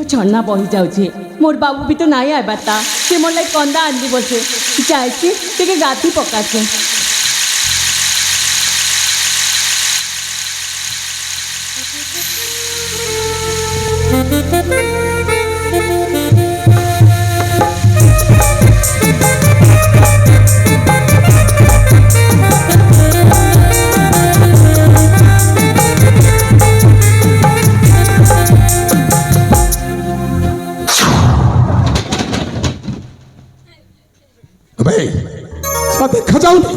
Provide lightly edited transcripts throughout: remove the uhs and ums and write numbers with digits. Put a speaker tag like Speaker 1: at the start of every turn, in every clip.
Speaker 1: छन्ना बही जाऊे मोर बाबू भी तो नहीं आबाता से मोर लाइक कंदा आंदी बसे जाए टे गाधी पकाचे
Speaker 2: देखा जाऊनी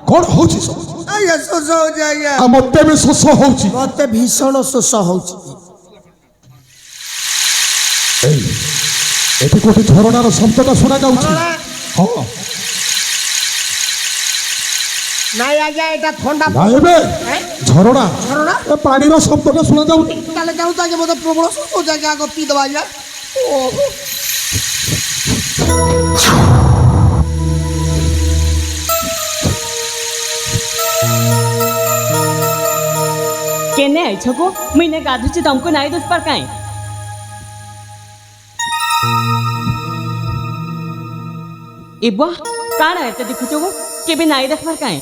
Speaker 2: कौन हो मत भी शोष
Speaker 3: मत भीषण शोष
Speaker 2: गोटे झरणार शब्दटा शुणा जा झरणा पानी शब्दटा शुणा जा
Speaker 3: मत प्रबल शोष आगे पीदबा
Speaker 1: केने आइछ को मुझे गाधुची तुमको नाई दस पर कहीं इबा काण है तो देखुछ को केबे नाई देख पर कहीं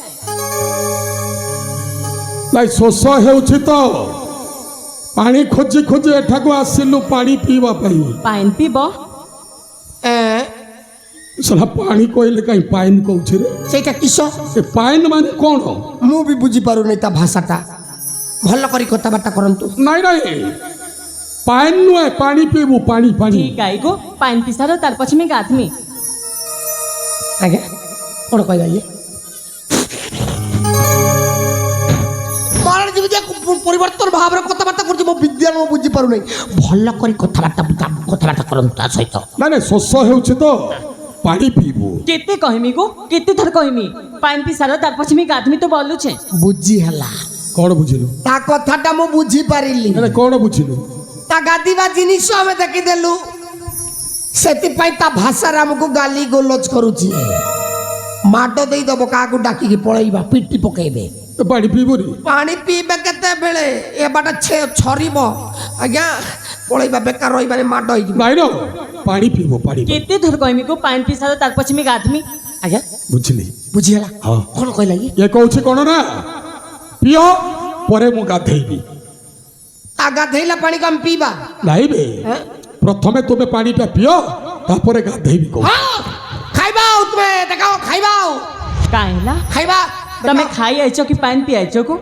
Speaker 2: नाई शोष हेउछि तो पानी खोजी खोजी एठा को आसिलु पानी पीवा पई
Speaker 1: पानी पीबो
Speaker 2: सला पानी कहले कहीं पाइन कहछ रे
Speaker 3: सेटा किस
Speaker 2: ए पाइन माने कोन
Speaker 3: मु भी बुझी पारु नै ता भाषाटा भल करी कथबार्ता करंतु
Speaker 2: नहीं नहीं पाइन नुए पानी पीबू पानी पानी
Speaker 1: ठीक है को पानी पिसारो तार पछमे गाथमी
Speaker 3: आगे कोन कहला ये मारण जीव जे परिवर्तन भाव रे कथबार्ता करछि मो विद्या मो बुझी पारु नै भल करी कथबार्ता करंतु ता सहित
Speaker 2: माने शोष हेउछि तो पानी पीबू
Speaker 1: केते कहमी को केते थर कहमी पानी पिसारो तार पछमे गाथमी तो बोलु छे
Speaker 3: बुझी हला
Speaker 2: कौन बुझिलु
Speaker 3: ता कथाटा मु बुझी पारिली
Speaker 2: अरे कौन बुझिलु
Speaker 3: ता गादीबा जिनिस हमें देखि देलु सेति पई ता भाषा रे हमको गाली गोलच करूची माटो देई दबो का को डाकी के पळैबा पिट्टी पकेबे
Speaker 2: तो पानी पीबू रे
Speaker 3: पानी पीबे केते बेले ए बाटा छरीबो आज्ञा पळैबा बेकार रहिबाने माटो होई
Speaker 2: नाही नो पानी पीबो पानी
Speaker 1: केते थर कहमी को पानी पिसारो तार पछमे गाथमी
Speaker 3: आज्ञा
Speaker 2: बुझिली
Speaker 3: बुझी हला
Speaker 2: हां
Speaker 3: कोन कहला
Speaker 2: ये कहउछि कोन ना पियो परे मु गाधेबी
Speaker 3: आ गाधेला पानी कम पीबा
Speaker 2: नहीं बे प्रथमे तुमे पानीटा पियो तापरे गाधेबी को
Speaker 3: हां खाइबाओ तुमे देखाओ खाइबाओ
Speaker 1: काहेला
Speaker 3: खाइबा
Speaker 1: तमे खाई आइछो कि पानी पी आइछो को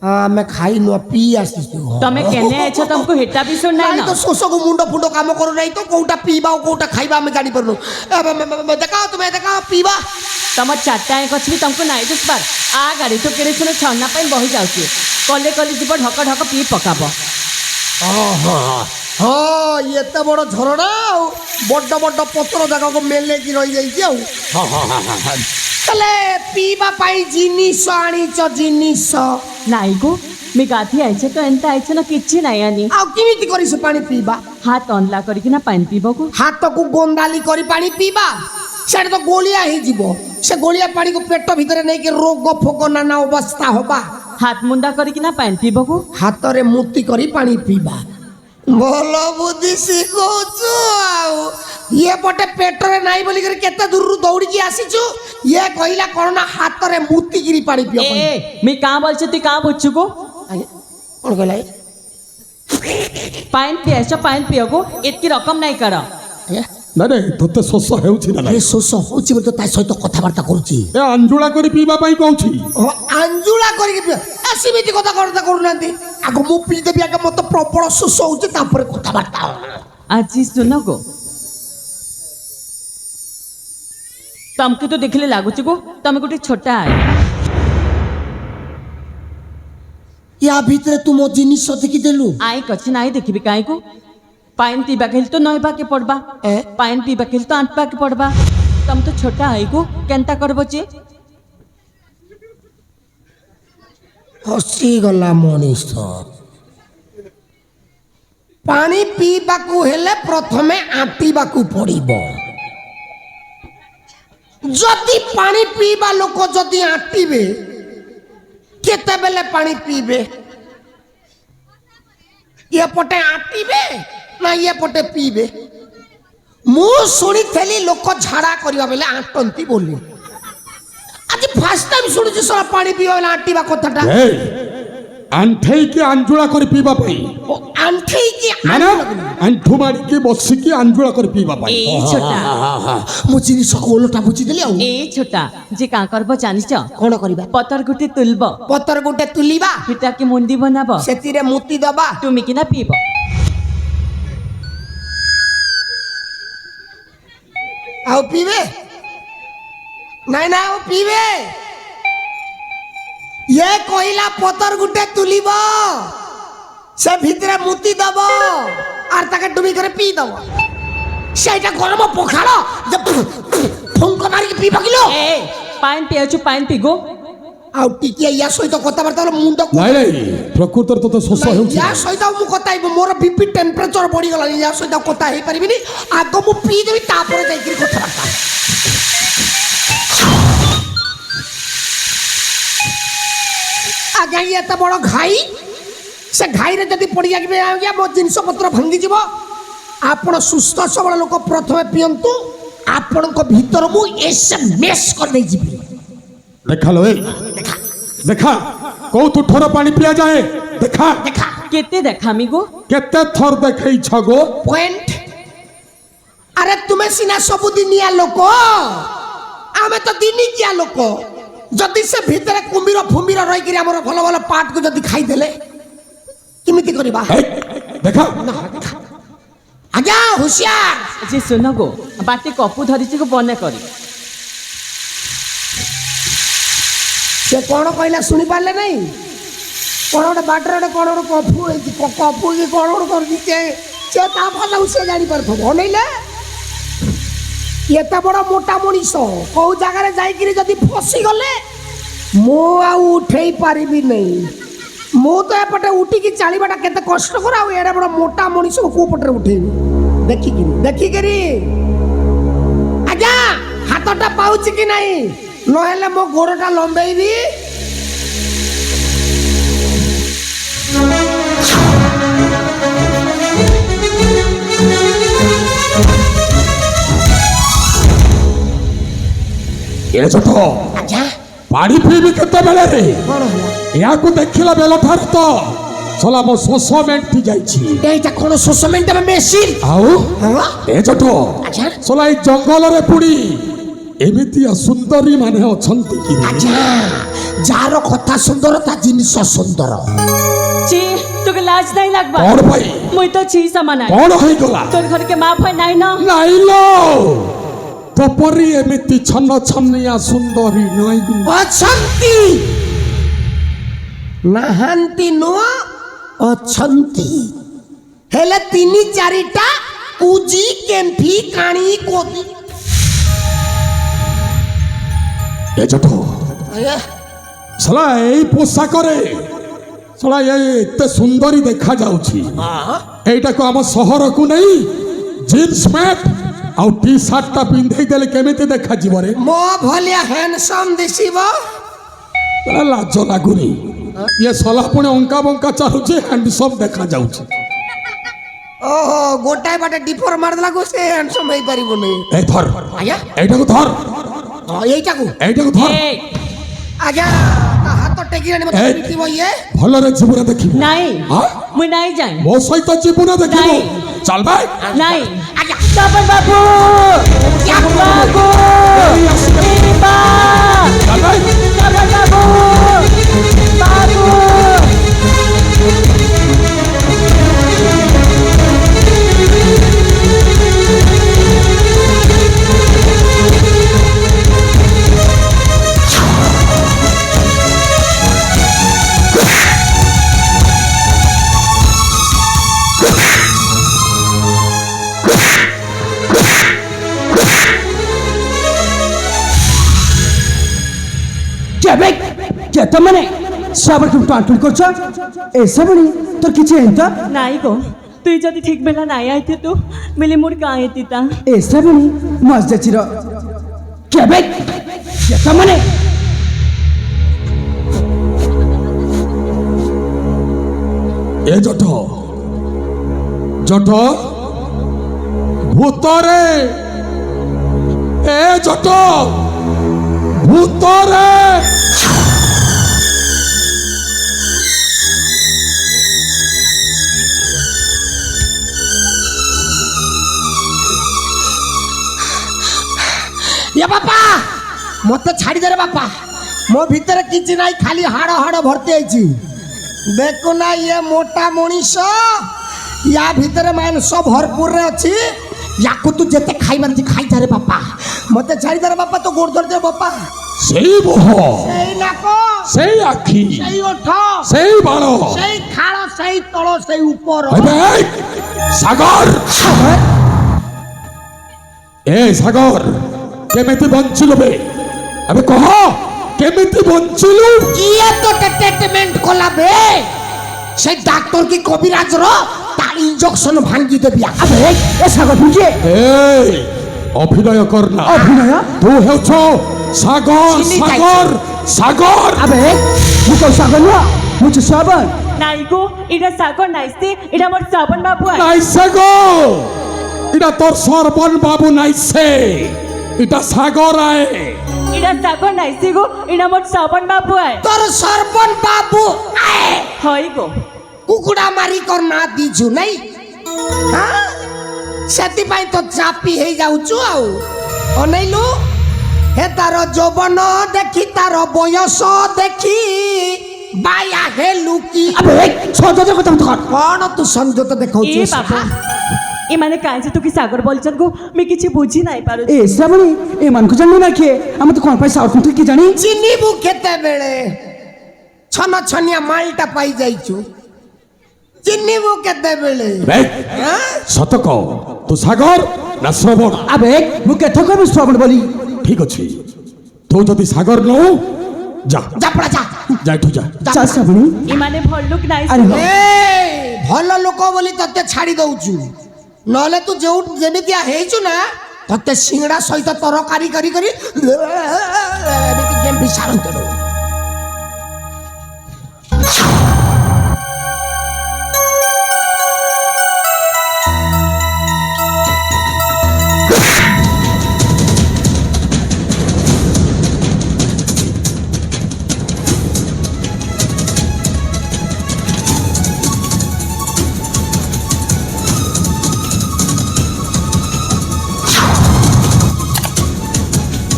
Speaker 3: हां मैं खाई न पी आसी
Speaker 1: तमे केने आइछो तुमको हेटा भी सुन नाही ना
Speaker 3: तो सोसो को मुंडो फुंडो काम करू नहीं तो कोउटा पीबाओ कोउटा खाइबा मैं जानी परनु देखाओ तुमे देखाओ पीबा
Speaker 1: तम चारटा कछ भी तुमको नाई दस बार आ गाड़ी तो केड़े सुन छन्ना पाई बही जाउची कले कले जीव ढक ढक पी पकाबो
Speaker 3: हाँ ये तो बड़ झरणा बड़ बड़ पत्र जाक को मेले की रही जाई चले पीबा पाई जिनिस आनीच जिनिस
Speaker 1: नाई गो मी गाधी आइछे तो एंता आइछे ना किछि नाई आनी
Speaker 3: आ किमिति करिस पानी पीबा
Speaker 1: हाथ अनला करिकि ना पानी पीबो को
Speaker 3: हाथ को गोंदाली करी पानी पीबा सेठ तो गोलिया ही जीवो से गोलिया पानी को पेट भीतर नहीं के रोग फोक नाना अवस्था होबा
Speaker 1: हाथ मुंडा करिकि ना पानी पीबो को
Speaker 3: हाथ रे मुक्ति करी पानी पीबा भलो बुद्धि सिखोचु आउ ये पटे पेट रे नाही बोली कर केते दूर रु दौड़ी की आसीचु ये कहिला कोन ना हाथ रे मुक्ति गिरी पानी पियो
Speaker 1: ए मी का बोलछ तू का बुझछु को
Speaker 3: कोन कहला
Speaker 1: पानी पियाछ पानी पियो को एतकी रकम नाही कर
Speaker 2: ना रे तोते शोष हेउछि ना
Speaker 3: ए शोष होछि बोल तो ता सहित कथाबार्ता करूची
Speaker 2: ए अंजुला करी पीबा पई कहउछि
Speaker 3: अंजुला करी पियो एसीमिति कथा करता करूनांती आगो मु पी देबी आगे मत प्रबल शोष होछि तापर कथाबार्ता
Speaker 1: आज सुनो गो तमके तो देखले लागुच को तमे गोटे छोटा है
Speaker 3: या भीतर तुम जिनिस देखि देलु
Speaker 1: आई कछ नाही देखिबी काई को पानी पीबा खेल तो नहबा के पड़बा पानी पीबा खेल तो आंटबा के पड़बा तम तो छोटा है को केनता करबो जे
Speaker 3: हसी गला मनीष पानी पीबा को हेले प्रथमे आंटीबा को पड़िबो जदि पानी पीबा लोक जदि आंटीबे केते बेले पानी पीबे ये पटे आंटीबे ये पटे पीबे मु शुणी लोक झाड़ा करवा बेले आंटंती बोली आज फास्ट टाइम शुणुची सला पानी पीवा बेले आंटीबा कथाटा
Speaker 2: आंठई की आंजुला कर पीवा पाई
Speaker 3: आंठई की
Speaker 2: माने आंठू मारी के बसी की आंजुला कर पीवा पाई
Speaker 1: ए छोटा
Speaker 3: मु जिनिस को ओलटा बुझी देली आ
Speaker 1: ए छोटा जे का करब जानिच
Speaker 3: कोन करबा
Speaker 1: पतर गुटे तुलब
Speaker 3: पतर गुटे तुलिबा
Speaker 1: फिटा के मुंदी बनाब
Speaker 3: सेतिरे मुती दबा
Speaker 1: तुमी किना पीब
Speaker 3: आओ पीवे नहीं ना आओ पीवे ये कोइला पतर गुटे तुलिब से भितरे मुती दब आर ताके डुबी करे पी दब सेटा गरम पखाड़ जब फुंक मारी के पीबा किलो
Speaker 1: ए पाइन पियाछु पाइन पिगो
Speaker 3: आउ टिकिया या सहित कथबार्ता मुंड
Speaker 2: नहीं नहीं प्रकृतर तो शोष होउछि
Speaker 3: या सहित मु कथा मोर बीपी टेम्परेचर बढ़ी गला या सहित कथा हे परिबिनी आगो मु पी देबी तापर जाई कि कथबार्ता आगे ये तो बड़ घाई से घाई रे जदी पड़ी जागे आज्ञा मो जिनस पत्र भांगी जीव आपण सुस्थ सबल लोक प्रथमे पियंतु आपण को भीतर मु एसएमएस कर दे जीवी
Speaker 2: देखा लो देखा को तू ठोर पानी पिया जाए देखा
Speaker 3: देखा
Speaker 1: केते देखामी गो
Speaker 2: केते थर देखै छगो
Speaker 3: पॉइंट अरे तुम्हें सिना सबुदिनिया लोक आमे तो दिनिकिया लोक जदि से भीतर कुम्भीर फुम्भीर रही कि हमर भल भल पार्ट को जदि खाई देले किमिति करबा
Speaker 2: देखा
Speaker 3: आज्ञा होशियार
Speaker 1: जे सुन गो बाटे कपु धरिछि को बने करी
Speaker 3: से कौन कहला शुणी पारे नहीं कौन गोटे बाटर कौन गोटे कफू कि कौन गोटे कर दीचे से ताफा से जानी पार अनैले एत बड़ मोटा मनीष कौ जगार जाकि फसी गले मु उठे पारि नहीं मु तो एपटे उठिकी चलवाटा केते कष्टकर आड़े बड़ मोटा मनीष को कौ पटे उठेबी देखिकी आज्ञा हाथटा पाऊँ कि नहीं नहेले मो गोड़टा लंबेबी
Speaker 2: ये छोटो
Speaker 3: आज्ञा
Speaker 2: पानी पीबी केते बेले रे
Speaker 3: कौन है
Speaker 2: या को देखिला बेला थार तो चला मो 100 मिनिट जाईछि
Speaker 3: एटा कोन सोसमेंट में मेसिन
Speaker 2: आउ
Speaker 3: हां
Speaker 2: ए छोटो
Speaker 3: आज्ञा
Speaker 2: चला ई जंगल रे पुडी एमिति सुंदरी माने अछंती कि
Speaker 3: आज्ञा जार कथा सुंदर ता जिनिस सुंदर
Speaker 1: ची तोके लाज नहीं लागबा
Speaker 2: और भाई
Speaker 1: मुई तो छी समान
Speaker 2: कौन होई गला
Speaker 1: तोर घर के माफ है नहीं ना
Speaker 2: नहीं लो तो परी एमिति छन्न छन्निया सुंदरी नहीं
Speaker 3: अछंती नाहांती नो अछंती हेले तीनी चारिटा कुजी केम्फी काणी कोदी
Speaker 2: ए छोटो सला एई पोशाक रे सला एते सुंदरी देखा जाउछि एटा को हम शहर को नहीं जींस पैंट आउ टी शर्ट ता पिंधै देले केमिति देखा जीव रे
Speaker 3: मो भलिया हैंडसम दिसिबो
Speaker 2: सला लाज लागुनी ये सला पुणे अंका बंका चालुछि हैंडसम देखा जाउछि
Speaker 3: ओहो गोटाए बाटे डिफर मार लागो से हैंडसम हेई परिबो नहीं
Speaker 2: ए धर
Speaker 3: आया
Speaker 2: एटा को धर
Speaker 3: हां एटा को
Speaker 2: धर
Speaker 1: ए
Speaker 3: आज्ञा हाथ टेकी रानी मत पिटिबो ये
Speaker 2: भल रे जीवना देखिबो
Speaker 1: नहीं
Speaker 2: हां
Speaker 1: मुई नहीं जाई
Speaker 2: मो सहित जीवना देखिबो
Speaker 1: नहीं।
Speaker 2: चल भाई
Speaker 1: नहीं
Speaker 3: आज्ञा
Speaker 1: तपन बाबू
Speaker 3: क्या
Speaker 1: बाबू ए बा
Speaker 2: चल भाई
Speaker 1: तपन बाबू बाबू
Speaker 4: কেতা মানে সবার কিন্তু টানটুন করছ এসবনি তোর কিছু এন্তা
Speaker 1: नहीं गो তুই যদি ঠিক বেলা নাই আইতে তো মিলি মোর গাঁ এতিতা
Speaker 4: এসবনি মজদাচির কেবে কেতা মানে
Speaker 2: ए जट जट ভূতরে এ জট ভূতরে
Speaker 3: ये बापा मत छाड़ी दे रे बापा मो भीतर किछि नाही खाली हाड़ हाड़ भर्ती आइछि देखो ना ये मोटा मनीष या भीतर मांस भरपूर रे अछि याकु तू जेते खाई मारती खाई जा रे बापा मत छाड़ी दे रे बापा तो गोड़ धर दे बापा
Speaker 2: সেই মোহ
Speaker 3: सेई नाको
Speaker 2: সেই আখি
Speaker 3: सेई ओठ
Speaker 2: সেই বাল
Speaker 3: सेई खाड़ सेई तळ सेई ऊपर
Speaker 2: সাগর এ সাগর কেমিতি বঞ্চিলু বে আবে কহ কেমিতি বঞ্চিলু
Speaker 3: কিয়ে তো ট্রিটমেন্ট কলা বে সেই ডাক্তার কি কবিরাজ র তা ইনজেকশন ভাঙ্গি দেবি
Speaker 4: আবে এ সাগর তুমি কে
Speaker 2: এই অভিনয় কর না
Speaker 4: অভিনয়
Speaker 2: তু হেউছ সাগর
Speaker 3: চিনি
Speaker 2: সাগর সাগর
Speaker 4: আবে মুখ সাগর না মুখ সাগর
Speaker 1: নাই গো এটা সাগর নাইছে এটা মোর শ্রাবণ বাবু আয়
Speaker 2: নাইছে গো এটা তোর সর্বন বাবু নাইছে এটা সাগর আয়
Speaker 1: এটা সাগর নাইছে গো এটা মোর শ্রাবণ বাবু আয়
Speaker 3: তোর সর্বন বাবু আয়
Speaker 1: হয় গো
Speaker 3: কুকুড়া মারি কর না দিছু নাই হ্যাঁ ସେଥିପାଇଁ ତ ଚାପି ହେଇଯାଉଛୁ ଆଉ ଅନେଇଲୁ ହେ ତାର ଯୌବନ ଦେଖି ତାର ବୟସ ଦେଖି ବାୟା ହେଲୁ କି
Speaker 4: আবে সহজে কথা কর
Speaker 3: କଣ ତୁ ସଂଯୋତ ଦେଖାଉଛୁ
Speaker 1: এ বাবা এমানে কাইছে তো কি সাগর বলছন গো আমি কিছু বুঝি নাই পারু
Speaker 4: এ শ্রাবণী এ মানকু জানি না কে আমি তো কোন পাই সাউথ তুই কি জানি
Speaker 3: ଚିହ୍ନିବୁ କେତେବେଳେ ଛନ ଛନିଆ ମାଲଟା ପାଇ ଯାଇଛୁ ଚିହ୍ନିବୁ କେତେବେଳେ
Speaker 2: বে
Speaker 3: হ্যাঁ
Speaker 2: সত কহ তু সাগর না শ্রবণ
Speaker 4: আবে মু কেথ কবি শ্রাবণ বলি
Speaker 2: ঠিক আছে তু যদি সাগর নও যা
Speaker 3: যা পড়া যা
Speaker 2: যা একটু যা
Speaker 4: চা শ্রাবণী
Speaker 1: এমানে ভল্লুক নাইছে
Speaker 4: আরে
Speaker 1: গো।
Speaker 3: এই ଭଲ ଲୋକ ବୋଲି ତତେ ଛାଡ଼ି ଦଉଛୁ ନହେଲେ ତୁ ଯୋଉ ଯେମିତିଆ ହେଇଛୁ ନା ତତେ ସିଙ୍ଗଡ଼ା ସହିତ ତରକାରୀ କରି କରି ଏମିତି ଯେମିତି ସାରନ୍ତି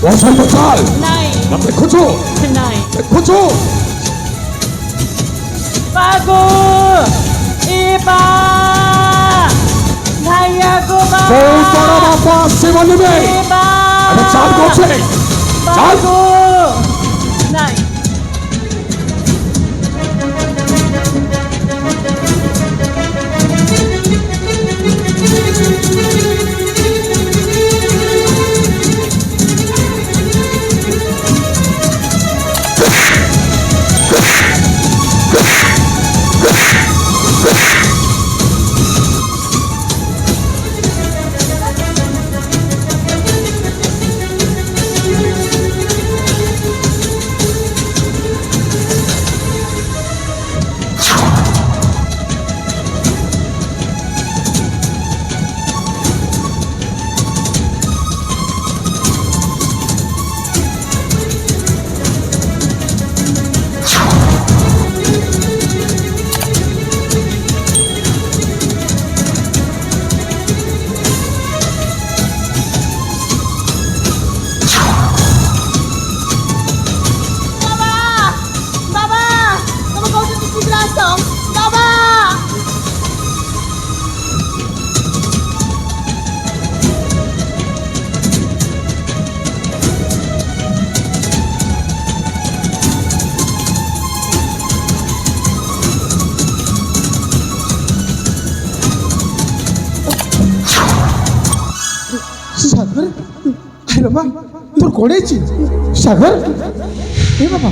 Speaker 2: বসন্ত চাল
Speaker 1: নাই
Speaker 2: না দেখুছো
Speaker 1: নাই
Speaker 2: দেখুছো
Speaker 1: বাগো এ বা ভাইয়া গো বা
Speaker 2: বউ তোর বাবা আসছে বলিবে
Speaker 1: এ বা
Speaker 2: আরে চাল করছে চাল
Speaker 1: বাগো নাই
Speaker 4: সাগর আরে বাবা তোর করেছি সাগর এ বাবা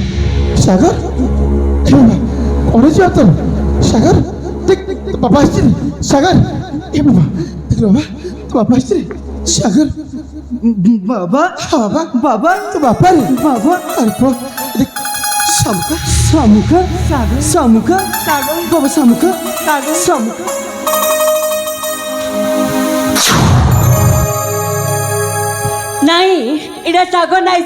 Speaker 4: সাগর এ বাবা করেছি তোর সাগর দেখ তোর বাবা আসছে রে সাগর এ বাবা দেখ বাবা তোর বাবা আসছে রে সাগর বাবা বাবা বাবা তো বাবা রে বাবা আর দেখ শামুকা শামুকা সাগর শামুকা সাগর বাবা শামুকা সাগর শামুকা
Speaker 1: ସାଗର ନାଇଁ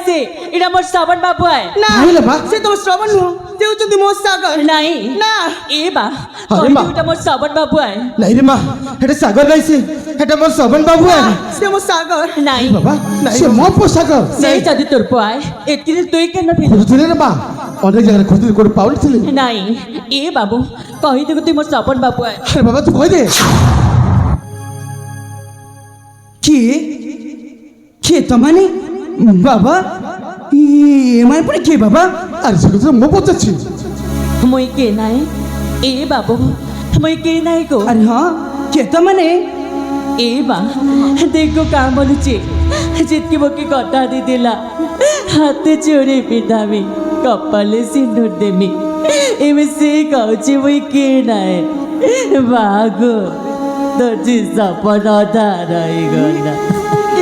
Speaker 1: ଏଇଟା ମୋର ଶ୍ରବଣ ବାବୁ ଆଏ
Speaker 5: ନା
Speaker 4: ଖାଇଲେ ବା
Speaker 5: ସେ ତମ ଶ୍ରବଣ ନୁହଁ ସେ ହଉଛନ୍ତି ମୋ ସାଗର
Speaker 1: ନାଇଁ
Speaker 5: ନା
Speaker 1: ଏ ବା
Speaker 4: ଆରେ ମା।
Speaker 1: ଏଇଟା ମୋର ଶ୍ରବଣ ବାବୁ ଆଏ
Speaker 4: ନାଇଁ রে মা এটা সাগর নাইছে এটা মোর সবন বাবু
Speaker 5: ସେ ମୋ ସାଗର
Speaker 1: ନାଇଁ
Speaker 4: বাবা সে মো পোশাক
Speaker 1: ସେ ଯଦି ତୋର ପୁଅ ଆଏ ଏଥିରେ ତୁଇ କେନ ଫିଲୁ
Speaker 4: খুঁজুଥିଲେ রে মা অনেক জায়গায় খুঁজুଥିଲେ কোন পাউনଥିଲେ
Speaker 1: ନାଇଁ ଏ ବାବୁ କହିଦେବୁ ତୁଇ ମୋର ଶ୍ରବଣ ବାବୁ ଆଏ
Speaker 4: আরে বাবা তুই কই দে
Speaker 5: କିଏ କିଏ ତମାନେ ବାବା ଏମାନେ ପୁଣି କିଏ ବାବା
Speaker 4: আরে সে কথা মো পচাচ্ছি
Speaker 1: ମୁଇଁ କେ ନାଇଁ ଏ ବାବୁ ମୁଇଁ କେ ନାଇଁ ଗୋ
Speaker 5: ଆରେ ହଁ କିଏ ତମାନେ
Speaker 1: ଏ ବା ଦେଖ କାଁ ବୋଲୁଛି ଯେତିକି ବୋକି କଥା ଦେଇଥିଲା ହାତେ ଚୋରି ପିନ୍ଧାମି କପାলে ସିନ୍ଦୁର ଦେମି ଏବେ ସେ କହୁଛି ମୁଇଁ କେ ନାଇଁ ବାଗୁ ତୋ ସପନ ଅଧା ରହିଗଲା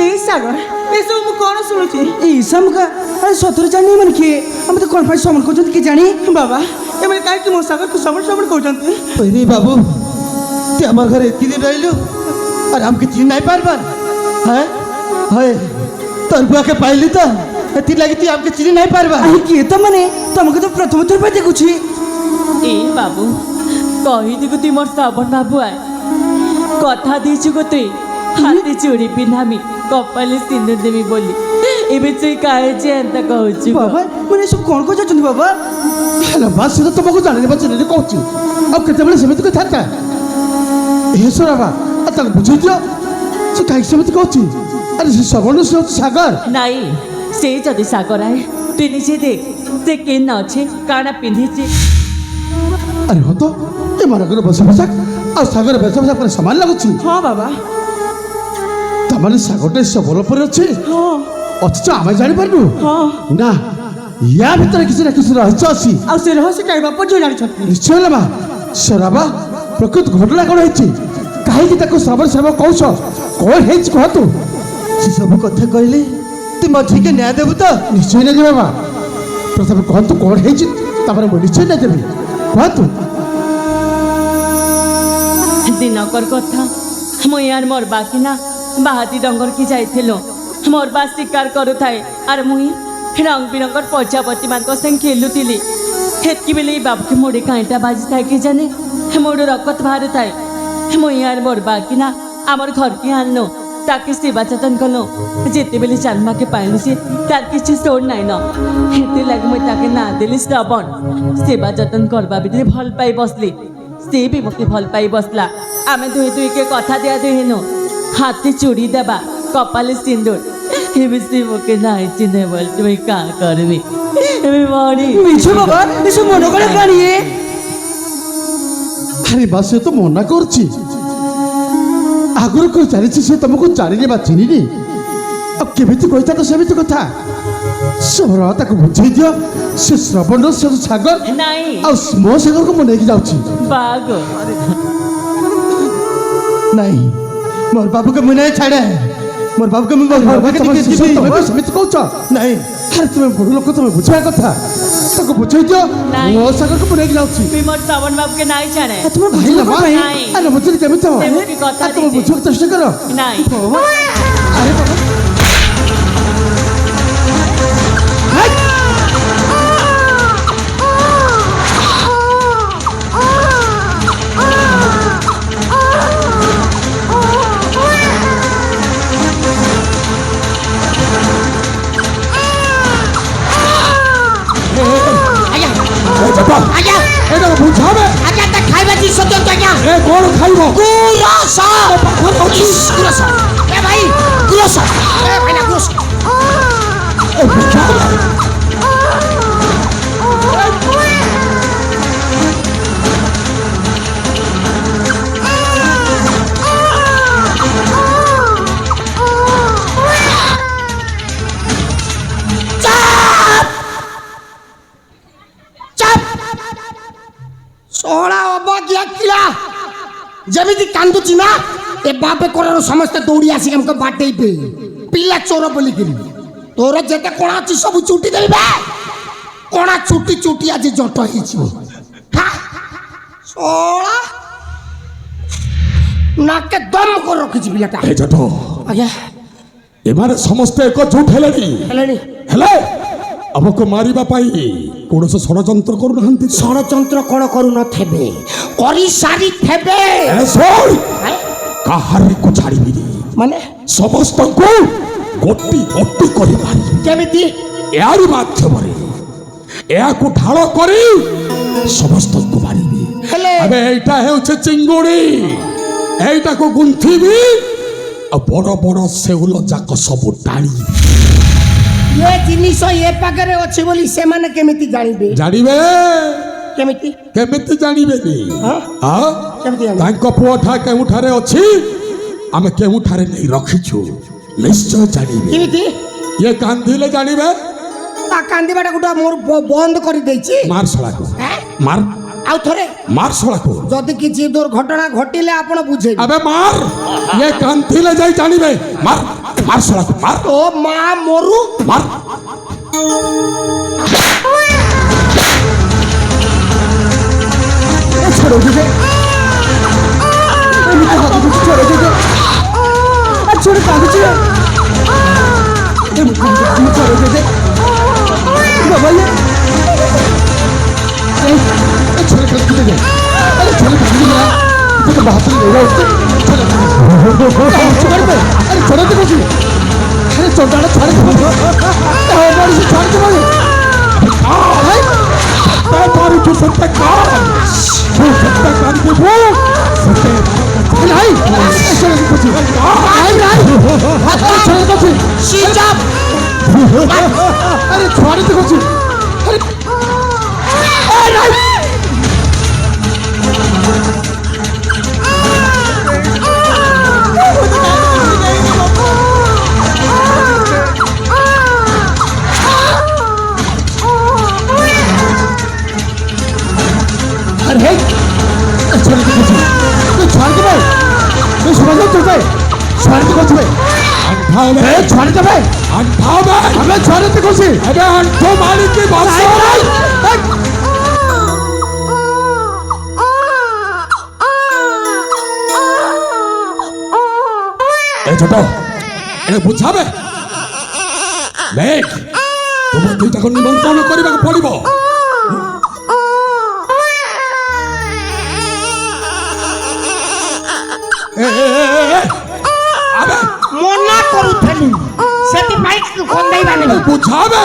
Speaker 5: ଏଇ ସାଗର ଏସବୁ ମୁଁ କ'ଣ ଶୁଣୁଛି ଏଇ ସମକା ଆରେ ସତରେ ଜାଣି ଏମାନେ କିଏ ଆମେ ତ କ'ଣ ପାଇଁ ସମନ କହୁଛନ୍ତି କି ଜାଣି ବାବା ଏମାନେ କାହିଁକି ମୋ ସାଗରକୁ ସମନ ସମନ କହୁଛନ୍ତି
Speaker 4: রে বাবু তুই আমার ঘরে এতকি দিন রইলু আর আমাকে চিনি নাই পারবান হ্যাঁ হয় তোর বুয়াকে পাইলি তো এতি লাগি তুই আমাকে চিনি নাই পারবা
Speaker 5: আরে কিଏ ତମାନେ ତମକୁ ତ ପ୍ରଥମ ଥର ପାଇଁ ଦେଖୁଛି
Speaker 1: ଏ ବାବୁ କହିଦେବୁ ତୁଇ ମୋର ଶ୍ରବଣ ବାବୁ ଆଏ କଥା ଦେଇଛୁ ଗୋ ତୁଇ ହାତେ ଚୋରି ପିନ୍ଧାମି କପାলে ସିନ୍ଦୁର ଦେମି ବୋଲି ଏବେ ତୁଇ କାहे ଯେ ଏନ୍ତା କହୁଛୁ
Speaker 5: ବାବା ମାନେ ଏସବୁ କ'ଣ କହୁଛନ୍ତି ବାବା
Speaker 4: হ্যালো বাস সে তো তোমাকে জানি বা চিনি কହୁছি ଆଉ କେତେବେଳେ ସେମିତି କହିଥାନ୍ତା ଏ ସରାବା ଆଉ ତାକୁ ବୁଝେଇ ଦିଅ ସେ କାହିଁକି ସେମିତି କହୁଛି ଆରେ ସେ ସବର୍ଣ୍ଣ ସେ ହଉଛି ସାଗର
Speaker 1: ନାଇଁ ସେ ଯଦି ସାଗର ଆଏ ତୁଇ ନିଜେ ଦେଖ ସେ କେନ ଅଛି କାଣା ପିନ୍ଧିଛି
Speaker 4: ଆରେ ହଁ ତ ଏମାନଙ୍କର ବେଶ ପୋଷାକ ଆଉ ସାଗର ବେଶ ପୋଷାକ ପୁରା ସମାନ ଲାଗୁଛି
Speaker 5: ହଁ ବାବା
Speaker 4: ତାମାନେ ସାଗରଟା ସବଳ ପରେ ଅଛି
Speaker 5: ହଁ
Speaker 4: ଅଥଚ ଆମେ ଜାଣିପାରୁନୁ
Speaker 5: ହଁ
Speaker 4: ନା ୟା ଭିତରେ କିଛି ନା କିଛି ରହସ୍ୟ ଅଛି
Speaker 5: ଆଉ ସେ ରହସ୍ୟ କାହିଁ ବାପା ଝିଅ ଜାଣିଛନ୍ତି
Speaker 4: ନିଶ୍ଚୟ ହେଲା ମା ସରାବା ପ୍ରକୃତ ଘଟଣା କ'ଣ ହେଇଛି କାହିଁକି ତାକୁ ଶ୍ରବଣ ଶ୍ରବ କହୁଛ କ'ଣ ହେଇଛି କୁହନ୍ତୁ ସେ ସବୁ କଥା କହିଲେ ତୁ ମଝିକେ ନ୍ୟାୟ ଦେବୁ ତ ନିଶ୍ଚୟ ନେଇ ଦେବେ ମା ପ୍ରଥମେ କୁହନ୍ତୁ କ'ଣ ହେଇଛି ତାପରେ ମୁଁ ନିଶ୍ଚୟ ନେଇ ଦେବି କୁହନ୍ତୁ
Speaker 1: ଦିନକର କଥା ମୁଁ ୟାର ମୋର ବାକିନା ବାହାତି ଡଙ୍ଗରକି ଯାଇଥିଲୁ ମୋର ବା ଶିକାର କରୁଥାଏ ଆର ମୁଇଁ ରଙ୍ଗ ବିରଙ୍ଗର ପ୍ରଜାପତି ମାନଙ୍କ ସାଙ୍ଗେ ଖେଲୁଥିଲି ହେତକି ବେଲେ ଏଇ ବାବୁକେ ମୋଡ଼େ କାଇଁଟା ବାଜିଥାଏ କି ଜାନେ ମୋଡ଼ ରକତ ବାହାରୁଥାଏ ମୁଁ ୟାର ମୋର ବାକିନା ଆମର ଘରକେ ଆଣିଲୁ ତାକେ ସେବା ଯତନ କଲୁ ଯେତେବେଳେ ଜନ୍ମାକେ ପାଇଲୁ ସେ ତାର କିଛି ଶୋଡ଼ ନାଇଁ ନ ହେଥିଲାଗି ମୁଇଁ ତାକେ ନାଁ ଦେଲି ଶ୍ରବଣ ସେବା ଯତନ କରବା ଭିତରେ ଭଲ ପାଇ ବସଲି ସେ ବି ମୋତେ ଭଲ ପାଇ ବସଲା ଆମେ ଦୁହେଁ ଦୁହିଁକେ କଥା ଦିଆ ଦୁହେଁନୁ ହାତେ ଚୁଡ଼ି ଦେବା କପାলে ସିନ୍ଦୁର ଏବେ ସେ ମୋତେ ନାଇଁ ଚିହ୍ନେ ବୋଲି ତୁଇ କାଁ କରିବି ଏବେ ମଣି
Speaker 5: ମିଛ ବାବା ଏସବୁ ମନ କଲେ କାଣିଏ
Speaker 4: ଆରେ ବା ସେ ତ ମନା କରୁଛି ଆଗରୁ କହି ଚାଲିଛି ସେ ତମକୁ ଜାଣିନି ବା ଚିହ୍ନିନି ଆଉ କେମିତି କହିଥାନ୍ତ ସେମିତି କଥା ସର ତାକୁ ବୁଝେଇ ଦିଅ ସେ ଶ୍ରବଣ ସେ ସାଗର
Speaker 1: ନାଇଁ
Speaker 4: ଆଉ ମୋ ସାଗରକୁ ମୁଁ ନେଇକି ଯାଉଛି
Speaker 1: ବାଗ
Speaker 4: ନାଇଁ ମୋର ବାବୁকে ମୁଁ ନାଇଁ ଛାଡ଼େ ମୋର ବାବୁকে ମୁଁ ସେମିତି କହୁଛ ନାଇଁ ଆରେ ତୁମେ ବଡ଼ ଲୋକ ତୁମେ ବୁଝିବା କଥା ତାକୁ ବୁଝେଇ ଦିଅ
Speaker 1: ନାଇଁ।
Speaker 4: ମୋ ସାଗରକୁ ମୁଁ ନେଇକି ଯାଉଛି
Speaker 1: ତୁଇ ମୋର ଶ୍ରବଣ ବାବୁକେ ନାଇଁ ଜାଣେ
Speaker 5: ତୁମେ
Speaker 4: ଭାଇ
Speaker 5: ବୁଝିଲ
Speaker 4: ନା
Speaker 5: କ'ଣ ପାଇଁ
Speaker 1: ନାଇଁ।
Speaker 4: ଆରେ ବୁଝିଲି କେମିତି ହବ
Speaker 1: ସେମିତି କଥା
Speaker 4: ଆଉ ତୁମେ
Speaker 1: ଦେଇଛି।
Speaker 4: ବୁଝିବାକୁ ଚେଷ୍ଟା କର
Speaker 1: ନାଇଁ
Speaker 4: ଆରେ ବାବା
Speaker 3: ଆଜ୍ଞା
Speaker 2: ଏଇଟା ବୁଝାବେ
Speaker 3: ଆଜ୍ଞା ତା ଖାଇବା ଜିନିଷ ଦିଅନ୍ତୁ ଆଜ୍ଞା
Speaker 2: ଏ କ'ଣ ଖାଇବ
Speaker 3: ଗୁରସ ଇସ୍, ଗୁରସ ଏ ଭାଇ ଗୁରସ ଏ ଭାଇନା ଗୁରସ
Speaker 2: ଏ ଭିକ୍ଷା କର।
Speaker 3: ଷୋହଳ ଅବଜ୍ଞା କିଲା ଯେମିତି କାନ୍ଦୁଛି ନା ଏ ବାପେ କୋରରୁ ସମସ୍ତେ ଦୌଡ଼ି ଆସିକି ଆମକୁ ବାଟେଇବେ ପିଲା ଚୋର ବୋଲିକିରି ତୋର ଯେତେ କଣା ଅଛି ସବୁ ଚୁଟି ଦେବି ବେ କଣା ଚୁଟି ଚୁଟି ଆଜି ଜଟ ହେଇଯିବ ଷୋହଳ ନାକେ ଦମ କରି ରଖିଛି ପିଲାଟା
Speaker 2: ଏ ଜଟ
Speaker 3: ଆଜ୍ଞା
Speaker 2: ଏମାନେ ସମସ୍ତେ ଏକଜୁଟ ହେଲେଣି
Speaker 3: ହେଲେଣି
Speaker 2: ହେଲେ ଆମକୁ ମାରିବା ପାଇଁ କୌଣସି ଷଡ଼ଯନ୍ତ୍ର କରୁନାହାନ୍ତି।
Speaker 3: ଷଡ଼ଯନ୍ତ୍ର କ'ଣ କରୁନଥିବେ, କରିସାରିଥିବେ।
Speaker 2: ଏ ଶୁଣ, କାହାରିକୁ ଛାଡ଼ିବିନି,
Speaker 3: ମାନେ
Speaker 2: ସମସ୍ତଙ୍କୁ ଗୋଟି ଗୋଟି କରି ମାରିବି।
Speaker 3: କେମିତି?
Speaker 2: ଏହାରି ମାଧ୍ୟମରେ ଏହାକୁ ଢାଳ କରି ସମସ୍ତଙ୍କୁ ମାରିବି।
Speaker 3: ହେଲେ
Speaker 2: ଏବେ ଏଇଟା ହେଉଛି ଚିଙ୍ଗୁଡ଼ି, ଏଇଟାକୁ ଗୁନ୍ଥିବି ଆଉ ବଡ଼ ବଡ଼ ଶେଉଳ ଯାକ ସବୁ ଟାଣିବି।
Speaker 3: ଏ ଜିନିଷ ଏ ପାଖରେ ଅଛି ବୋଲି ସେମାନେ କେମିତି ଜାଣିବେ?
Speaker 2: ଜାଣିବେ
Speaker 3: କେମିତି?
Speaker 2: କେମିତି ଜାଣିବେନି?
Speaker 3: ହଁ?
Speaker 2: ହଁ?
Speaker 3: କେମିତି ଜାଣିବେ?
Speaker 2: ତାଙ୍କ ପୁଅଟା କେଉଁଠାରେ ଅଛି, ଆମେ କେଉଁଠାରେ ନେଇ ରଖିଛୁ, ନିଶ୍ଚୟ ଜାଣିବେ।
Speaker 3: କେମିତି?
Speaker 2: ଇଏ କାନ୍ଦିଲେ ଜାଣିବେ।
Speaker 3: ତା କାନ୍ଦିବାଟା ଗୋଟେ ମୋର ବନ୍ଦ କରିଦେଇଛି।
Speaker 2: ମାର ଶଳାକୁ, ମାର
Speaker 3: ଆଉ ଥରେ
Speaker 2: ମାର ଶଳାକୁ।
Speaker 3: ଯଦି କିଛି ଦୁର୍ଘଟଣା ଘଟିଲେ ଆପଣ ବୁଝେଇବେ।
Speaker 2: আবে মার, ইয়ে কান্তিলে যাই জানিবে। মার মার শলাকু, মার
Speaker 3: ও মা মরু।
Speaker 2: মার।
Speaker 5: छोड़ो दीजिए, छोड़ो दीजिए, छोड़ो कागजी, छोड़ो दीजिए, बाबा ये
Speaker 4: छोले खेल कितने गए? अरे छोले खेल गया तो बहादुर ले रहा उसको छोले छोड़ पे। अरे छोड़े तो कुछ अरे छोटा छोड़े तो हमारी से छोड़ के बोले
Speaker 2: मैं मारू जो सत्य का, वो सत्य का के वो सत्य
Speaker 4: नहीं छोले तो कुछ नहीं छोले तो कुछ
Speaker 3: सीजप।
Speaker 4: अरे छोड़े तो कुछ अरे नहीं अरे छोड़ के कुछ छोड़ के भाई मैं समझ नहीं चलता छोड़ के कुछ भाई
Speaker 2: अंधाओ में,
Speaker 4: छोड़ के भाई
Speaker 2: अंधाओ में,
Speaker 4: हमें छोड़ के कुछ
Speaker 2: अबे अंधो मालिक की बात सुन। ए छोटो, ए बुझाबे देख, तुम दुईटाको निमंत्रण କରିବାକୁ ପଡ଼ିବ। আবে
Speaker 3: ମନା କରୁଥିଲି ସେଥିପାଇଁ ଖନ୍ଦେଇବା ନାହିଁ।
Speaker 2: ବୁଝାବେ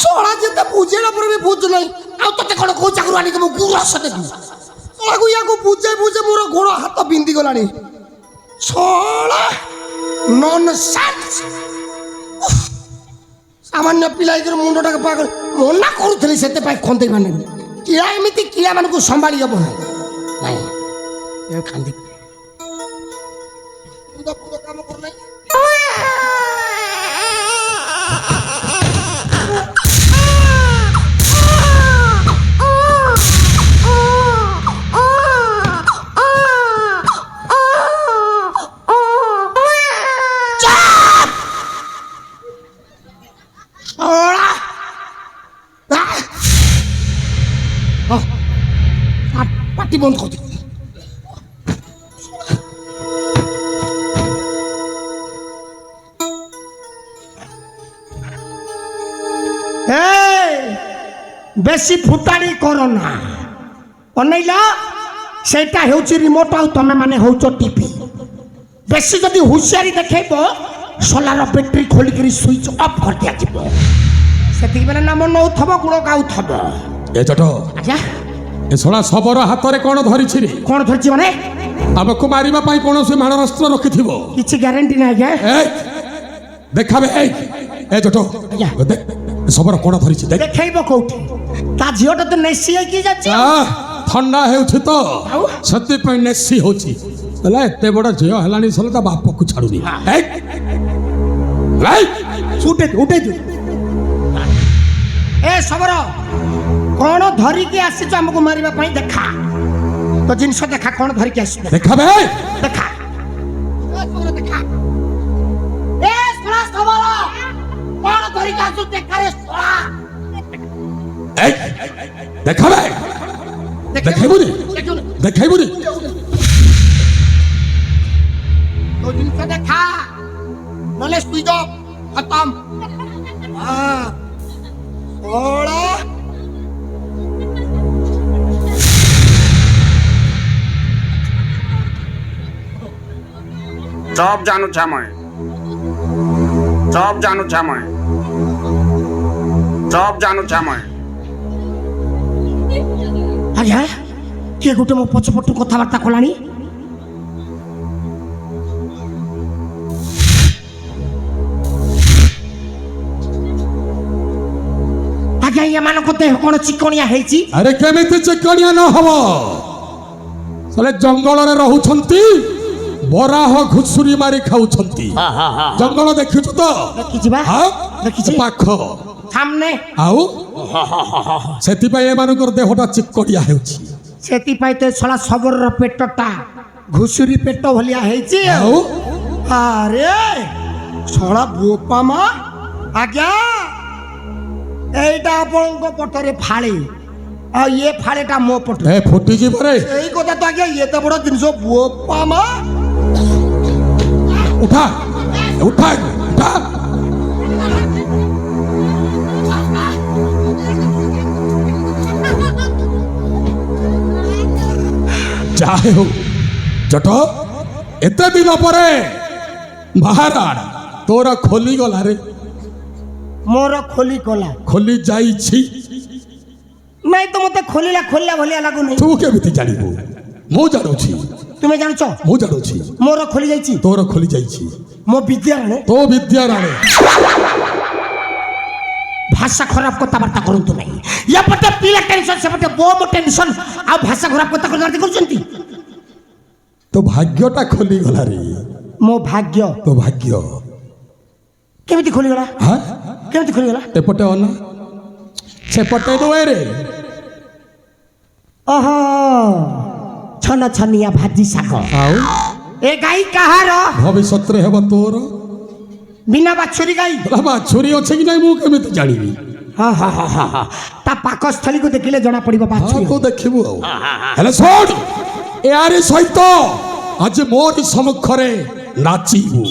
Speaker 3: ଶଳା ଯେତେ ବୁଝେଇଲା ପରେ ବି ବୁଝୁ ନାହିଁ। ଆଉ ତତେ କ'ଣ କୋଉ ଚାକରୁ ଆଣିକି ମୁଁ ଗୁରସ ଦେବି? ଶଳାକୁ ୟାକୁ ବୁଝେଇ ବୁଝେଇ ମୋର ଗୋଡ଼ ହାତ ବିନ୍ଧି ଗଲାଣି। ଶଳା ନନସେନ୍ସ। ସାମାନ୍ୟ ପିଲା ହେଇକିରି ମୁଣ୍ଡଟାକୁ ପାଗଳ। ମନା କରୁଥିଲି ସେଥିପାଇଁ ଖନ୍ଦେଇବା ନାହିଁ। କିଳା ଏମିତି କିଳାମାନଙ୍କୁ ସମ୍ଭାଳି ହେବ ନାହିଁ। ନାଇଁ ଏ ଖାନ୍ଦି କାମ କରୁନାହିଁ। পাটি বন্ধ করতে বেশি ফুটাড়ি করো না অনাইল সেইটা হেউছি রিমোট আউ তুমি মানে হউছ টিভি বেশি যদি হুঁশিয়ারি দেখাইব সোলার ব্যাটেরি খোলিকি সুইচ অফ করে দিয়াଯିব সেতিকি বেলে নাম নউথব গুণ গাউথব
Speaker 2: ଏ ଛୋଟ,
Speaker 3: আচ্ছা
Speaker 2: ଏ ଶଳା ଶବର ହାତରେ କ'ଣ ଧରିଛି ରେ?
Speaker 3: কোণ ধরছি মানে
Speaker 2: ଆମକୁ ମାରିବା ପାଇଁ କୌଣସି ମାରଣାସ୍ତ୍ର ରଖିଥିବ।
Speaker 3: কিছু গ্যারেন্টি নাই আজ্ঞা
Speaker 2: এই দেখাবে এই ଏ ଛୋଟ,
Speaker 3: ଆଜ୍ଞା।
Speaker 2: ଦେଖ ଶବର କ'ଣ ଧରିଛି ଦେଖ।
Speaker 3: দেখাইব কোউঠি তা ঝিওটা তো নেশি হইকি যাচ্ছে
Speaker 2: ଥଣ୍ଡା ହେଉଛି ତ
Speaker 3: ଆଉ?
Speaker 2: ସେଥିପାଇଁ ନେସି ହେଉଛି। ହେଲେ ଏତେ ବଡ଼ ଝିଅ ହେଲାଣି ସଲେ ତା ବାପକୁ ଛାଡୁନି। ଏଇ, ଏଇ,
Speaker 3: উঠে উঠে দু এ সবর कौन धरिकी आसीच हमको मारिबा पई देखा तो जिनस देखा कौन धरिकी आसी
Speaker 2: देखा बे
Speaker 3: देखा देखा ए सुना सवाला कौन धरिकी आसु देखा रे सोला
Speaker 2: ए देखा बे देखाइबो नी देखाइबो नी
Speaker 3: तो जिनस देखा नॉलेज स्विच ऑफ खत्म हां सोला
Speaker 6: সব জানো ছাময় সব জানো ছাময় সব জানো ছাময়
Speaker 3: ଆଜ୍ଞା କିଏ ଗୋଟେ ମୋ ପଛପଟୁ କଥାବାର୍ତ୍ତା କଲାଣି ଆଜ୍ଞା ଏମାନଙ୍କ ଦେହ କ'ଣ ଚିକଣିଆ ହେଇଛି
Speaker 2: ଆରେ କେମିତି ଚିକଣିଆ ନ ହବ ସଲେ ଜଙ୍ଗଲରେ ରହୁଛନ୍ତି ବରାହ ଘୁଷୁରି ମାରି ଖାଉଛନ୍ତି ଜଙ୍ଗଲ ଦେଖିଛୁ ତ
Speaker 3: ଦେଖିଛି ବା
Speaker 2: ହଁ?
Speaker 3: ଦେଖିଛି
Speaker 2: ପାଖ
Speaker 3: ସାମନେ
Speaker 2: ଆଉ ସେଥିପାଇଁ ଏମାନଙ୍କର ଦେହଟା ଚିକଣିଆ ହେଉଛି
Speaker 3: ସେଥିପାଇଁ ତ ଶଳା ଶବରର ପେଟଟା ଘୁଷୁରି ପେଟ ଭଳିଆ ହେଇଛି
Speaker 2: ଆଉ
Speaker 3: ଆରେ ଶଳା ବୋପା ମା ଆଜ୍ଞା ଏଇଟା ଆପଣଙ୍କ ପଟରେ ଫାଳେ ଆଉ ଇଏ ଫାଳେଟା ମୋ ପଟ
Speaker 2: ଏ ଫୁଟିଯିବ ରେ
Speaker 3: ଏଇ କଥା ତ ଆଜ୍ଞା ଏତେ ବଡ଼ ଜିନିଷ ବୋପା ମା
Speaker 2: ଉଠା ଉଠା ଉଠା ଯାହା ହଉ ଜଟ ଏତେ ଦିନ ପରେ ମହାରାଣ ତୋର ଖୋଲିଗଲା ରେ
Speaker 3: ମୋର ଖୋଲି କଲା
Speaker 2: ଖୋଲି ଯାଇଛି
Speaker 3: ନାଇଁ ତ ମତେ ଖୋଲିଲା ଖୋଲିଲା ଭଳିଆ ଲାଗୁନି
Speaker 2: ତୁ କେମିତି ଜାଣିବୁ ମୁଁ ଜାଣୁଛି
Speaker 3: ତୁମେ ଜାଣୁଛ
Speaker 2: ମୁଁ ଜାଣୁଛି
Speaker 3: ମୋର ଖୋଲି ଯାଇଛି
Speaker 2: ତୋର ଖୋଲି ଯାଇଛି
Speaker 3: ମୋ ବିଦ୍ୟାଳୟ
Speaker 2: ତୋ ବିଦ୍ୟାରାଣେ
Speaker 3: ଭାଷା ଖରାପ କଥାବାର୍ତ୍ତା କରନ୍ତୁ ନାହିଁ ଏପଟେ ପିଲା ଟେନସନ ସେପଟେ ବୋମ ଟେନସନ ଆଉ ଭାଷା ଖରାପ କଥା କଥାବାର୍ତ୍ତା କରୁଛନ୍ତି
Speaker 2: ତୋ ଭାଗ୍ୟଟା ଖୋଲିଗଲା ରେ
Speaker 3: ମୋ ଭାଗ୍ୟ
Speaker 2: ତୋ ଭାଗ୍ୟ
Speaker 3: କେମିତି ଖୋଲିଗଲା
Speaker 2: ହଁ
Speaker 3: କେମିତି ଖୋଲିଗଲା
Speaker 2: ଏପଟେ ଅନା ସେପଟେ ନୁହେଁ ରେ
Speaker 3: ଓହୋ ଛନ ଛନିଆ ଭାଜି ଶାଗ
Speaker 2: ଆଉ
Speaker 3: ଏ ଗାଈ କାହାର
Speaker 2: ଭବିଷ୍ୟତରେ ହେବ ତୋର
Speaker 3: ବିନା ବାଛୁରୀ ଗାଈ
Speaker 2: ବାଛୁରୀ ଅଛି କି ନାଇଁ ମୁଁ କେମିତି ଜାଣିବି
Speaker 3: ହଁ ହଁ ହଁ ହଁ ହଁ ତା ପାକସ୍ଥଳୀକୁ ଦେଖିଲେ ଜଣା ପଡିବ
Speaker 2: ହଁ
Speaker 3: ବାଛୁରୀ
Speaker 2: ତୁ ଦେଖିବୁ ଆଉ ହେଲେ ଶୁଣ ଏହାରି ସହିତ ଆଜି ମୋରି ସମ୍ମୁଖରେ ନାଚିବୁ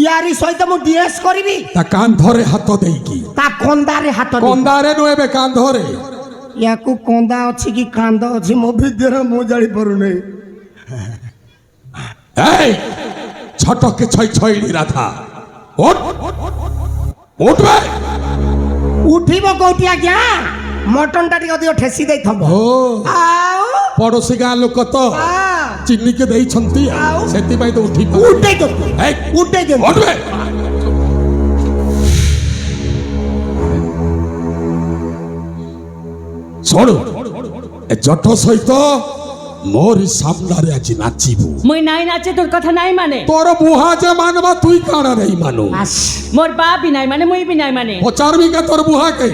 Speaker 3: ୟାରି ସହିତ ମୁଁ ଡିଏସ୍ କରିବି
Speaker 2: ତା କାନ୍ଧରେ ହାତ ଦେଇକି
Speaker 3: ତା କନ୍ଦାରେ ହାତ ଦେବି।
Speaker 2: କନ୍ଦାରେ ନୁହେଁ ଏବେ କାନ୍ଧରେ
Speaker 3: ୟାକୁ କନ୍ଦା ଅଛି କି କାନ୍ଦ ଅଛି ମୋ ଭିତରେ ମୁଁ ଜାଣିପାରୁନାହିଁ
Speaker 2: এই ছটকে ছয় ছয়নি রাধা ওঠ উঠবে
Speaker 3: ଉଠିବ କୋଉଠି ଆଜ୍ଞା ମଟନ ଟା ଟିକେ ଅଧିକ ଠେସି ଦେଇଥବ
Speaker 2: ଓ
Speaker 3: ଆଉ
Speaker 2: ପଡ଼ୋଶୀ ଗାଁ ଲୋକ ତ ଚିନିକେ ଦେଇଛନ୍ତି
Speaker 3: ଆଉ?
Speaker 2: ସେଥିପାଇଁ ତ ଉଠି
Speaker 3: ଉଠେଇ ଦିଅନ୍ତୁ ଉଠେଇ ଦିଅନ୍ତୁ
Speaker 2: ଉଠବେ ଶୁଣୁ ଏ ଜଟ ସହିତ ମୋରି ସାମ୍ନାରେ ଆଜି ନାଚିବୁ
Speaker 1: মুই নাই নাচে তোর কথা নাই মানে
Speaker 2: তোর বুহা যে মানবা তুই কাଣା নেই মানু
Speaker 3: বাস
Speaker 1: মোর বাপ বি নাই মানে মুই বি নাই মানে
Speaker 2: পচারবি কে তোর বুহাকে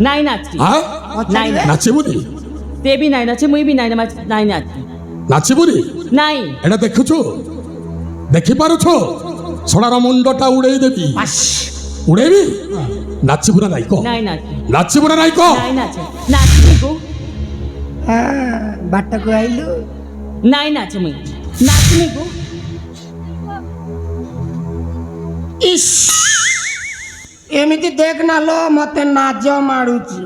Speaker 1: নাই নাচি
Speaker 2: হ্যাঁ
Speaker 1: নাই
Speaker 2: নাচিবুনি
Speaker 1: তে বি নাই নাচে মুই বি নাই নাই নাচি
Speaker 2: নাচিবুনি
Speaker 1: নাই
Speaker 2: এটা দেখুଛୁ ଦେଖିପାରୁଛ ଛଡ଼ାର ମୁଣ୍ଡଟା ଉଡ଼େଇ ଦେବି
Speaker 3: ବାସ
Speaker 2: ଉଡ଼େଇବି ନାଚିବୁ ନା ନାଇଁ କହ
Speaker 1: নাই নাচি
Speaker 2: ନାଚିବୁ ନା ନାଇଁ କହ
Speaker 1: নাই নাচে নাচি গো
Speaker 3: ବାଟକୁ ଆଇଲୁ
Speaker 1: নাই নাচে মুই নাচনি গো
Speaker 3: ଇସ୍ ଏମିତି ଦେଖ ନା लो ମତେ ନାଜ ମାଡୁଛି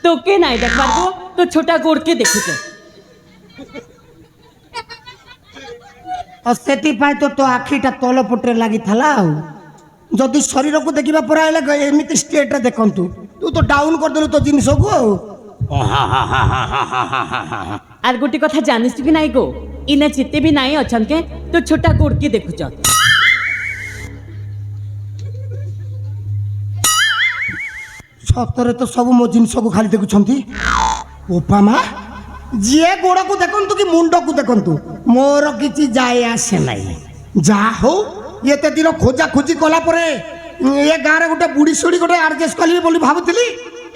Speaker 1: তোকে নাই দেখবার গো তো ছোটা গোড়কে দেখুছ
Speaker 3: ଆଉ ସେଥିପାଇଁ ତ ତୋ ଆଖିଟା ତଳ ପଟରେ ଲାଗିଥିଲା ଆଉ ଯଦି ଶରୀରକୁ ଦେଖିବା ପରେ ଆଇଲେ ଏମିତି ଷ୍ଟେଟରେ ଦେଖନ୍ତୁ ତୁ ତ ଡାଉନ କରିଦେଲୁ ତୋ ଜିନିଷକୁ ଆଉ
Speaker 1: আর গোটে কথা জানিস কি নাই গো ইনা যেতে বি নাই অছন কে তো ছোটা গোড়কে দেখুছ
Speaker 3: ସତରେ ତ ସବୁ ମୋ ଜିନିଷକୁ ଖାଲି ଦେଖୁଛନ୍ତି ବୋପା ମା ଯିଏ ଗୋଡ଼କୁ ଦେଖନ୍ତୁ କି ମୁଣ୍ଡକୁ ଦେଖନ୍ତୁ ମୋର କିଛି ଯାଏ ଆସେ ନାହିଁ ଯାହା ହଉ ଏତେ ଦିନ ଖୋଜା ଖୋଜି କଲା ପରେ ଏ ଗାଁରେ ଗୋଟେ ବୁଢ଼ୀ ଶୁଢ଼ୀ ଗୋଟେ ଆଡ଼ଜଷ୍ଟ କରିବି ବୋଲି ଭାବୁଥିଲି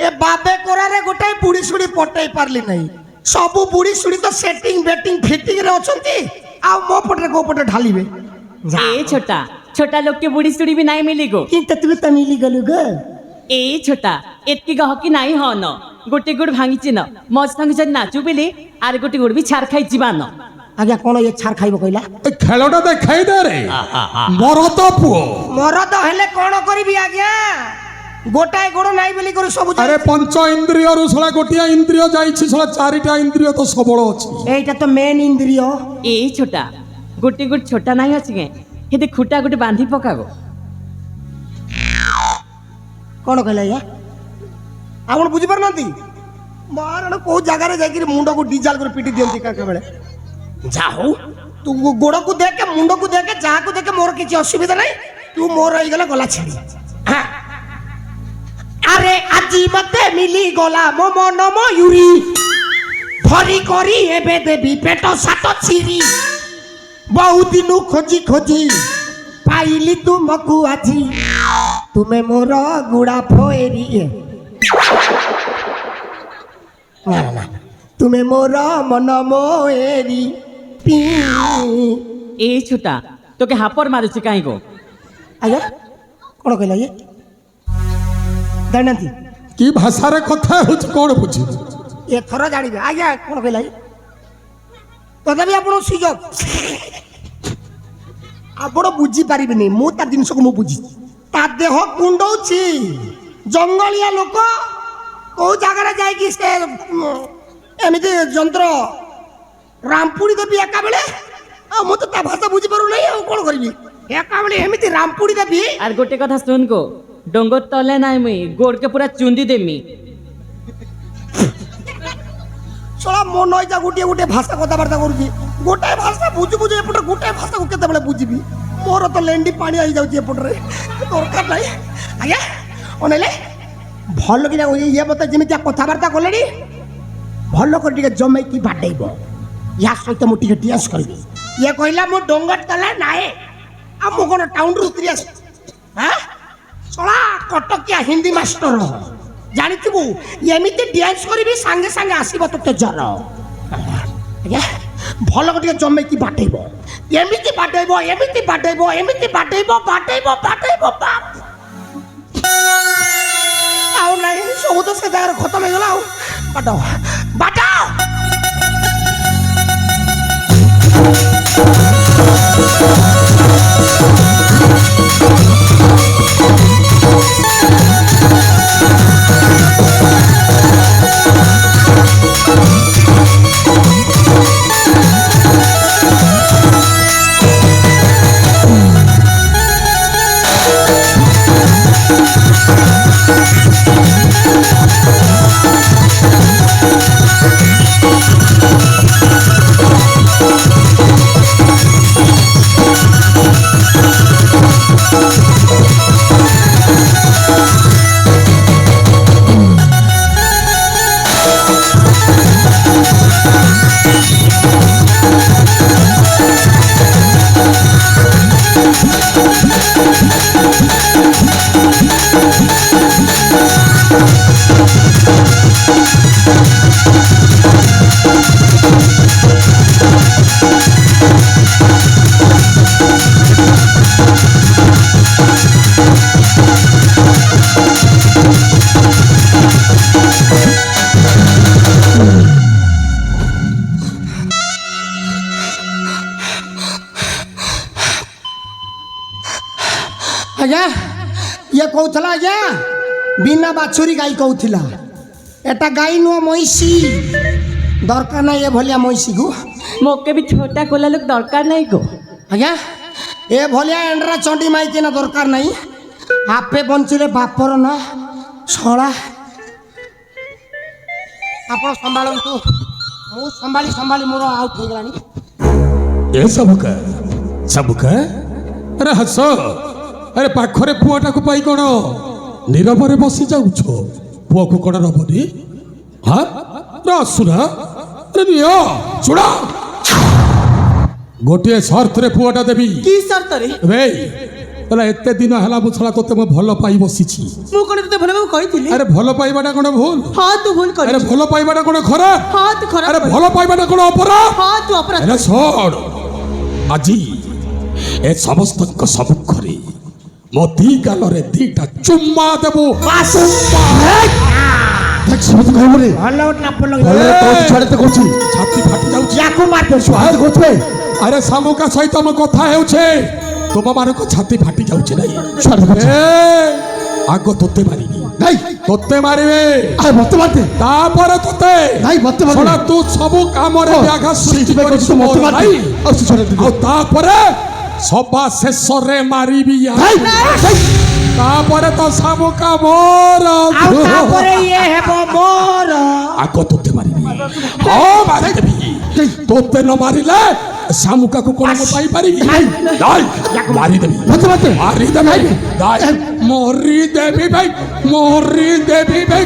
Speaker 3: ଏ ବାବେ କୋରାରେ ଗୋଟେ ବୁଢୀ ସୁଢୀ ପଟେଇ ପାରିଲି ନାହିଁ। ସବୁ ବୁଢୀ ସୁଢୀ ତ ସେଟିଂ ବେଟିଂ ଫିଟିଂ ରେ ଅଛନ୍ତି, ଆଉ ମୋ ପଟରେ କୋଉ ପଟେ ଢାଲିବେ।
Speaker 1: ए छोटा छोटा लोग के बुढ़ी सुड़ी भी नहीं मिली गो।
Speaker 3: କିନ୍ତୁ ତୁ ତ ମିଲି ଗଲୁ ଗ।
Speaker 1: ए छोटा एतकी गहकी नहीं हो न गोटे गुड़ भांगी न मज संग जन नाचू बेले आर गोटे गुड़ भी छार खाई जीवा न।
Speaker 3: ଆଜ୍ଞା କଣ ଇଏ ଛାର ଖାଇବ କହିଲା?
Speaker 2: ଏ ଖେଳଟା ଦେଖାଇ ଦେ ରେ ମରଦ ପୁଅ।
Speaker 3: ମରଦ ହେଲେ କଣ କରିବି ଆଜ୍ଞା? ଗୋଟାଏ ଗୋଡ଼ ନାହିଁ ବୋଲି କରି ସବୁ
Speaker 2: ଆରେ ପଞ୍ଚ ଇନ୍ଦ୍ରିୟରୁ ଶଳା ଗୋଟିଏ ଇନ୍ଦ୍ରିୟ ଯାଇଛି, ଶଳା ଚାରିଟା ଇନ୍ଦ୍ରିୟ ତ ସବଳ ଅଛି।
Speaker 3: ଏଇଟା ତ ମେନ୍ ଇନ୍ଦ୍ରିୟ।
Speaker 1: ए छोटा गोटे गुड़ छोटा नहीं अच्छी के हेते खुटा गोटे बांधी पकागो।
Speaker 3: କଣ କହିଲା ଆଜ୍ଞା? ଆପଣ ବୁଝିପାରୁନାହାନ୍ତି? ମାରଣ କୋଉ ଜାଗାରେ ଯାଇକିରି ମୁଣ୍ଡକୁ ଡିଜାଲ କରି ପିଟି ଦିଅନ୍ତି କାକା ବେଳେ। ଯା ହଉ ତୁ ଗୋଡ଼କୁ ଦେଖେ ମୁଣ୍ଡକୁ ଦେଖେ ଯାହାକୁ ଦେଖେ ମୋର କିଛି ଅସୁବିଧା ନାହିଁ, ତୁ ମୋର ହେଇଗଲେ ଗଲା ଛାଡ଼ି। ଆରେ ଆଜି ମତେ ମିଲି ଗଲା ମୋ ମନ ମୟୁରୀ, ଭରି କରି ଏବେ ଦେବି ପେଟ ସାତ ଚିରି। ବହୁ ଦିନୁ ଖୋଜି ଖୋଜି ପାଇଲି ତୁମକୁ ଆଜି, ତୁମେ ମୋର ଗୁଡ଼ା ଫେରି। ତୁମେ ମୋର ମନ ମୋଏରି।
Speaker 1: ए छोटा तो के हापर मारुची काई गो।
Speaker 3: ଆଜ୍ଞା କଣ କହିଲା ଇଏ? ଜାଣିନାହାନ୍ତି?
Speaker 2: କି ଭାଷାରେ କଥା ହଉଛି କଣ ବୁଝିବୁ?
Speaker 3: ଏଥର ଜାଣିବେ। ଆଜ୍ଞା କଣ କହିଲା ଇଏ? ତଥାପି ଆପଣ ସୁଯୋଗ ଆପଣ ବୁଝିପାରିବେନି, ମୁଁ ତା ଜିନିଷକୁ ମୁଁ ବୁଝିଛି। ତା ଦେହ କୁଣ୍ଡଉଛି, ଜଙ୍ଗଳିଆ ଲୋକ କୋଉ ଜାଗାରେ ଯାଇକି ସେ ଏମିତି ଯନ୍ତ୍ର ରାମପୁଡ଼ି ଦେବି ଏକା ବେଳେ। ଆଉ ମୁଁ ତ ତା ଭାଷା ବୁଝିପାରୁନାହିଁ, ଆଉ କଣ କରିବି? ଏକା ବେଳେ ଏମିତି ରାମପୁଡ଼ି ଦେବି।
Speaker 1: आर गोटे कथा सुन को डोंगर तले नाई मुई गोड़ के पूरा चुंदी देमी।
Speaker 3: ଶଳା ମୋ ନଈଟା ଗୋଟିଏ ଗୋଟିଏ ଭାଷା କଥାବାର୍ତ୍ତା କରୁଛି। ଗୋଟାଏ ଭାଷା ବୁଝୁ ବୁଝୁ ଏପଟେ ଗୋଟାଏ ଭାଷାକୁ କେତେବେଳେ ବୁଝିବି? ମୋର ତ ଲେଣ୍ଡି ପାଣି ହେଇଯାଉଛି ଏପଟରେ, ଦରକାର ନାହିଁ। ଆଜ୍ଞା ଅନେଇଲେ ଭଲ କିନା ଇଏ ମତେ ଯେମିତିଆ କଥାବାର୍ତ୍ତା କଲେଣି, ଭଲ କରି ଟିକେ ଜମେଇକି ବାଡ଼େଇବ। ୟା ସହିତ ମୁଁ ଟିକେ ଡ୍ୟାନ୍ସ କରିବି। ଇଏ କହିଲା ମୁଁ ଡୋଙ୍ଗର ତଳେ ନାଏ, ଆଉ ମୁଁ କ'ଣ ଟାଉନରୁ ଉତରି ଆସିଛି? ଶଳା କଟକିଆ ହିନ୍ଦୀ ମାଷ୍ଟର ଜାଣିଥିବୁ, ଏମିତି ଡ୍ୟାନ୍ସ କରିବି ସାଙ୍ଗେ ସାଙ୍ଗେ ଆସିବ ତୋତେ ଜ୍ୱର। ଆଜ୍ଞା ଭଲ କରି ଟିକେ ଜମେଇକି ବାଡ଼େଇବ, ଏମିତି ବାଡ଼େଇବ ଏମିତି ବାଡ଼େଇବ ଏମିତି ବାଡ଼େଇବ ବାଡ଼େଇବ ବାଡ଼େଇବ ବାପ। ଆଉ ନାହିଁ, ସବୁ ତ ସେ ଜାଗାରେ ଖତମ ହେଇଗଲା। ଆଉ ବାଡ଼ାଅ ବାଡ଼ାଅ। ଆଜ୍ଞା ଇଏ କହୁଥିଲା ଆଜ୍ଞା ବିନା ବାଛୁରୀ ଗାଈ କହୁଥିଲା। ଏଟା ଗାଈ ନୁହଁ ମଇଁଷି, ଦରକାର ନାହିଁ ଏ ଭଳିଆ ମଇଁଷିକୁ।
Speaker 1: मोके भी छोटा कोला लोग दरकार नहीं गो।
Speaker 3: ଆଜ୍ଞା ଏ ଭଳିଆ ଏଣ୍ଡରା ଚଣ୍ଡୀ ମାଇକିନା ଦରକାର ନାହିଁ। ଆପେ ବଞ୍ଚିଲେ ବାପର ନା ଶଳା। ଆପଣ ସମ୍ଭାଳନ୍ତୁ, ମୁଁ ସମ୍ଭାଳି ସମ୍ଭାଳି ମୋର ଆଉଟ୍ ହେଇଗଲାଣି।
Speaker 2: ଏ ସବୁକା ଆରେ ହସ। ଆରେ ପାଖରେ ପୁଅଟାକୁ ପାଇ କଣ ନୀରବରେ ବସି ଯାଉଛ? ପୁଅକୁ କଣ ନବନି? ଆସୁନା ନିଅ ଚୁଡ଼ା। ଗୋଟିଏ ସର୍ତ୍ତରେ ପୁଅଟା ଦେବି।
Speaker 5: কি শর্ত রে?
Speaker 2: ଭାଇ তাহলে এতে দিন হেলা মু ছড়া তোতে মু ভাল পাই বসিছি।
Speaker 5: ମୁଁ କ'ଣ ତତେ ଭଲ ଭାବେ କହିଥିଲି
Speaker 2: আরে ভাল পাইবাটা কোন ভুল?
Speaker 5: ହଁ ତୁ ଭୁଲ
Speaker 2: আরে
Speaker 5: କରିଛୁ
Speaker 2: ভাল পাইবাটা কোন খরাপ?
Speaker 5: ହଁ ତୁ ଖରାପ
Speaker 2: আরে
Speaker 5: କରିଛୁ।
Speaker 2: ভাল পাইবাটা কোন অপরাধ?
Speaker 5: ହଁ ତୁ ଅପରାଧ
Speaker 2: ହେଲେ ଶୁଣ ଆଜି ଏ ସମସ୍ତଙ୍କ ସମ୍ମୁଖରେ ମୋ ଦି ଗାଲରେ ଦିଟା ଚୁମ୍ମା ଦେବୁ।
Speaker 4: দেখ সেମିତି କହିବୁନି
Speaker 3: ଭଲ ଗୋଟେ ନାପ
Speaker 4: ଭଲରେ କହୁଛି ଛୁଆଟେ କହୁଛି
Speaker 2: ଛାତି ଫାଟି ଯାଉଛି।
Speaker 3: ୟାକୁ ମାରିଦେ
Speaker 4: ଛୁଆଟେ କହୁଥିବେ
Speaker 2: ଆରେ ଶାମୁକା ସହିତ ମୁଁ କଥା ହେଉଛେ ତୁମମାନଙ୍କ ଛାତି ଫାଟି ଯାଉଛି ନାଇଁ?
Speaker 4: ଛୁଆଟେ କହୁଛି
Speaker 2: ଏ, ଆଗ ତୋତେ ମାରିବି,
Speaker 4: ନାଇଁ
Speaker 2: ତୋତେ ମାରିବେ,
Speaker 4: ଆରେ ମତେ ମାରିଦେ
Speaker 2: ତାପରେ ତୋତେ।
Speaker 4: ନାଇଁ ମତେ
Speaker 2: ଶୁଣ,
Speaker 4: ମାରିଦେ
Speaker 2: ତୁ ସବୁ କାମରେ ବ୍ୟାଘାତ ସୃଷ୍ଟି
Speaker 4: ସେଇଥିପାଇଁ କହୁଛି
Speaker 2: କରିଛୁ
Speaker 4: ତୁ ମତେ
Speaker 2: ମୋର
Speaker 4: ମାରିଦେ
Speaker 2: ଭାଇ।
Speaker 4: ଆଉ ସେ ଛୁଆଟେ
Speaker 2: ଆଉ ତାପରେ ସବା ଶେଷରେ ମାରିବି
Speaker 4: ନାଇଁ ନାଇଁ
Speaker 2: ତାପରେ ତ ଶାମୁକା ମୋର।
Speaker 3: ଆଉ ତାପରେ ଇଏ ହେବ ମୋର।
Speaker 2: ଆଗ ତୋତେ ମାରିବି, ହଁ ମାରିଦେବି। ତୋତେ ନ ମାରିଲେ ଶାମୁକାକୁ କଣ ମୁଁ ପାଇପାରିବି? ନାଇଁ, ମାରିଦେବି,
Speaker 4: ମତେ ମାରିଦେ
Speaker 2: ମାରିଦେବି, ମରିଦେବି ଭାଇ, ମରିଦେବି ଭାଇ।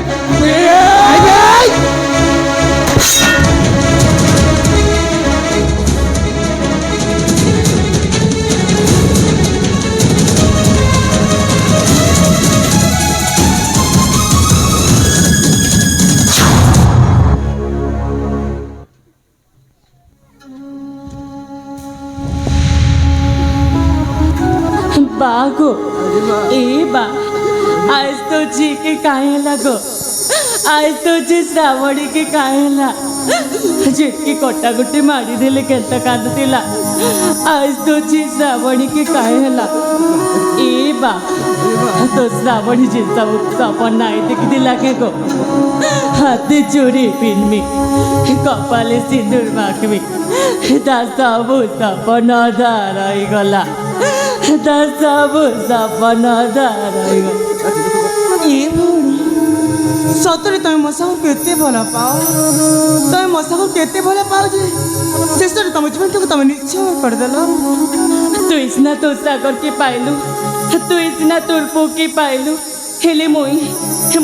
Speaker 1: बागो ए बा आज तो जी के काहे लगो, आज तो जी श्रावणी के काहे ला जितकी कोटा गुटी मारी देले केंता कांदतिला, आज तो जी श्रावणी के काहे ला ए बा तो श्रावणी जी सब सपन नाही देखी दिला के गो, हाथे चूड़ी पिनमी कपाले सिंदूर माखमी ता सब सपन धाराई गला, ता सब सपन धाराई गला।
Speaker 5: ଏ ଭଉଣୀ ସତରେ ତମେ ମୋ ସାଙ୍ଗକୁ କେତେ ଭଲ ପାଅ, ତମେ ମୋ ସାଙ୍ଗକୁ କେତେ ଭଲ ପାଅ ଯେ ଶେଷରେ ତମ ଜୀବନଟାକୁ ତମେ ନିଶ୍ଚୟ କରିଦେଲ।
Speaker 1: तू इसना तो सागर के पाइलु, तू इसना तुरपू के पाइलु, हेले मुई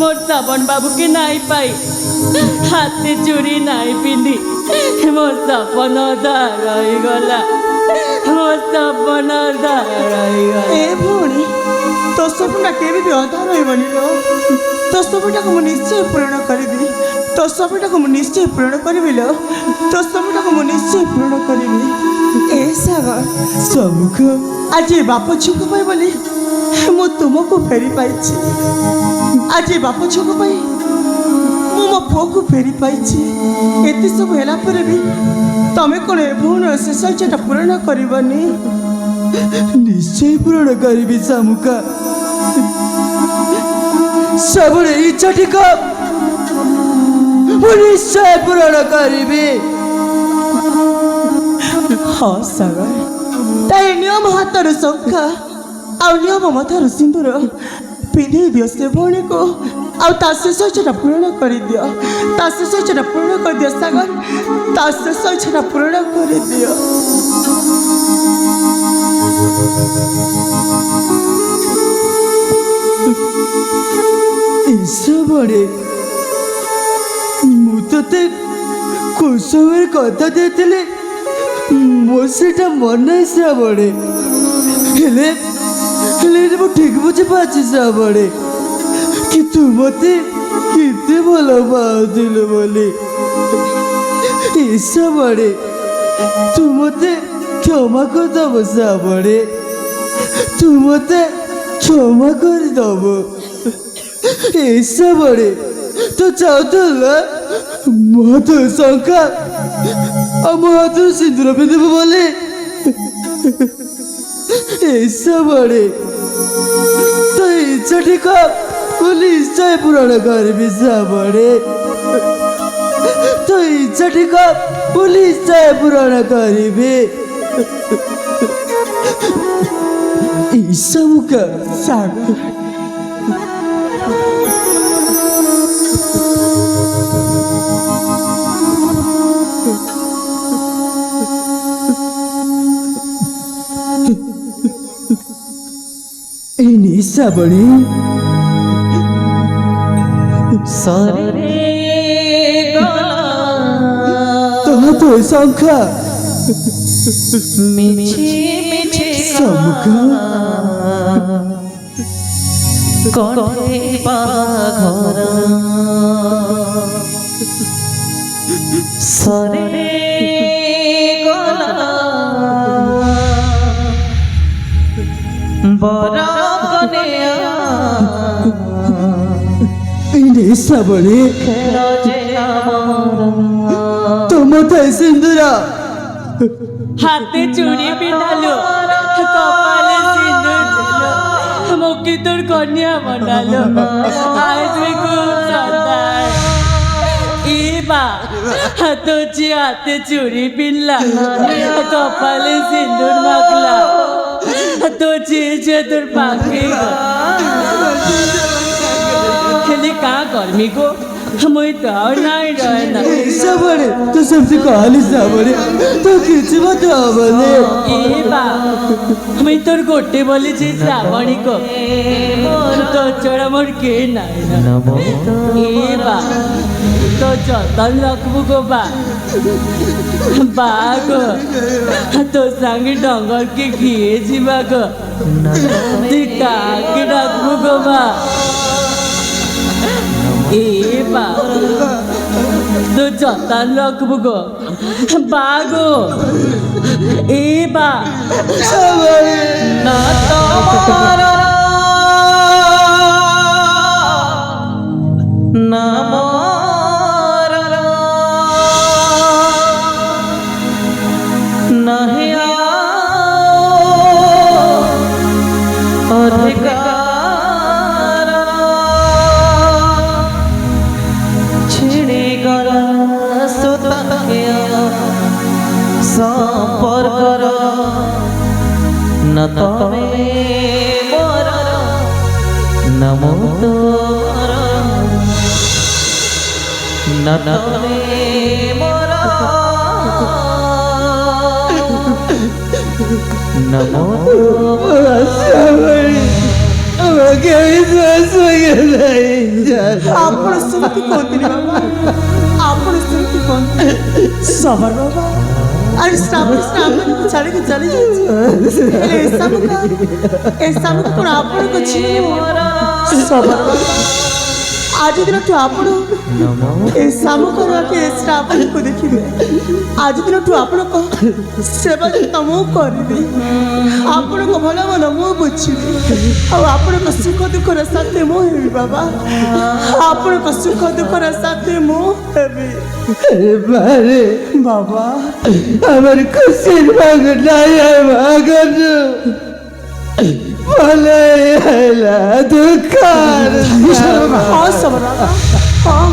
Speaker 1: मोर श्रावण बाबू के नाई पाई, हाथे चूड़ी नाई पिंधी मोर सपन धाराई गला, मोर सपन धाराई गला।
Speaker 5: ଏ ଭଉଣୀ ତୋ ସ୍ୱପ୍ନଟା କେବେ ବି ଅଧା ରହିବନି ଲୋ, ତୋ ସ୍ୱପ୍ନଟାକୁ ମୁଁ ନିଶ୍ଚୟ ପୂରଣ କରିବି, ତୋ ସ୍ୱପ୍ନଟାକୁ ମୁଁ ନିଶ୍ଚୟ ପୂରଣ କରିବି ଲୋ, ତୋ ସ୍ୱପ୍ନଟାକୁ ମୁଁ ନିଶ୍ଚୟ ପୂରଣ କରିବି। ଏ ସାଗର ସମ୍ମୁଖ ଆଜି ବାପ ଝିଅଙ୍କ ପାଇଁ ବୋଲି ମୁଁ ତୁମକୁ ଫେରି ପାଇଛି, ଆଜି ବାପ ଝିଅଙ୍କ ପାଇଁ ମୁଁ ମୋ ପୁଅକୁ ଫେରି ପାଇଛି। ଏତେ ସବୁ ହେଲା ପରେ ବି ତମେ କ'ଣ ଏ ଭଉଣୀର ଶେଷ ଇଚ୍ଛାଟା ପୂରଣ କରିବନି? ନିଶ୍ଚୟ ପୂରଣ କରିବି ଶାମୁକା, ସବୁର ଇଚ୍ଛାଟିକ ମୁଁ ନିଶ୍ଚୟ ପୂରଣ କରିବି। ହଁ ସାଗର, ତାଇ ନିୟମ ହାତର ଶଙ୍ଖା ଆଉ ନିୟମ ମଥାର ସିନ୍ଦୁର ପିନ୍ଧେଇ ଦିଅ ସେ ଭଉଣୀକୁ, ଆଉ ତା ଶେଷ ଇଚ୍ଛାଟା ପୂରଣ କରିଦିଅ, ତା ଶେଷ ଇଚ୍ଛାଟା ପୂରଣ କରିଦିଅ ସାଗର, ତା ଶେଷ ଇଚ୍ଛାଟା ପୂରଣ କରିଦିଅ। ଏସବୁରେ ମୁଁ ତତେ କୁସୁମରେ କଥା ଦେଇଥିଲି, ମୋ ସେଟା ମନେ ଶ୍ରାବଣୀ, ହେଲେ ହେଲେ ମୁଁ ଠିକ ବୁଝିପାରୁଛି ଶ୍ରାବଣୀ କି ତୁ ମତେ କେତେ ଭଲ ପାଉଥିଲୁ ବୋଲି। ଶ୍ରାବଣୀ ତୁ ମତେ କ୍ଷମା କରିଦବ ଶ୍ରାବଣୀ, ତୁ ମତେ କ୍ଷମା କରିଦବ। ଶ୍ରାବଣୀ ତୁ ଚାହୁଁଥିଲ ମୋ ହାତର ଶଙ୍ଖା ଆଉ ମୋ ହାତର ସିନ୍ଦୁର ପିନ୍ଧିବୁ ବୋଲି। ଶ୍ରାବଣୀ ତୋ ଇଚ୍ଛାଟିକ ମୁଁ ନିଶ୍ଚୟ ପୂରଣ କରିବି ଶ୍ରାବଣୀ, ତୋ ଇଚ୍ଛାଟିକ ମୁଁ ନିଶ୍ଚୟ ପୂରଣ କରିବି। ଶାମୁକା ସାଗର ଶ୍ରାବଣୀ তো সংখ্যা
Speaker 1: মিছে মিছে
Speaker 5: সম্মুখ କଣ୍ଢେ ବାହାଘର ସରେ ଗଲା ବର କନ୍ୟା
Speaker 4: ଶ୍ରାବଣୀ
Speaker 5: ଖେଳ ଯେ ଆମର
Speaker 4: ତୁମ ଥାଏ ସିନ୍ଦୁର
Speaker 1: হাতে চুড়ি পিনালো কপালে সিঁদুর দিলো মুখে তোর কন্যা বানালো আসবে খুব সন্তান এবা তো যে হাতে চুড়ি পিনলা কপালে সিঁদুর মাখলা তো যে তোর পাখি খেলে কা করমি গো মুই তো আর নাই রয় না
Speaker 4: শ্রাবণী তো সবচেয়ে কালি শ্রাবণী তো কিছু মতো বলে
Speaker 1: এ বা আমি তোর গোটে বলেছি শ্রাবণী গো তোর চড়া মোর কে নাই না এ বা তো যতন রাখবো গো বা গো তোর সঙ্গে ডঙ্গরকে গিয়ে যাবা গো তুই কাকে রাখবো গো এ বা তো যতন রাখবো গো এ বা
Speaker 5: না তোমার না মোর নাহি অধিকার ছিড়ে গলা সুতকে সম্পর্কর না তবে মোর নমো তোর না তবে মোর নমো
Speaker 4: আমাকে বিশ্বাস হয়ে নাই
Speaker 5: ଆପଣ ସେମିତି କୁହନ୍ତୁନି ବାବା ଆପଣ ସେମିତି କୁହନ୍ତୁ ସବର ବାବା ଆରେ ଶ୍ରାବଣୀକୁ ଛାଡ଼ିକି ଚାଲି ଯାଇଛି ହେଲେ ଏସାମକୁ କ'ଣ ଆପଣଙ୍କ ଝିଅ ସବର ବାବା ଆଜି ଦିନଠୁ ଆପଣ ଏ ସାମୁକର ଆଗେ ଶ୍ରାବଣୀକୁ ଦେଖିବେ ଆଜି ଦିନଠୁ ଆପଣଙ୍କ ସେବା ଯତ୍ନ ମୁଁ କରିବି ଆପଣଙ୍କ ଭଲ ମନ ମୁଁ ବୁଝିବି ଆଉ ଆପଣଙ୍କ ସୁଖ ଦୁଃଖର ସାଥୀ ମୁଁ ହେବି ବାବା ଆପଣଙ୍କ ସୁଖ ଦୁଃଖର ସାଥୀ ମୁଁ ହେବି
Speaker 4: বারে
Speaker 5: ବାବା
Speaker 4: আমার খুশির ভাগ নাই ভাগন বলে হেলা দুঃখার
Speaker 5: ହଁ ସବର ବାବା ହଁ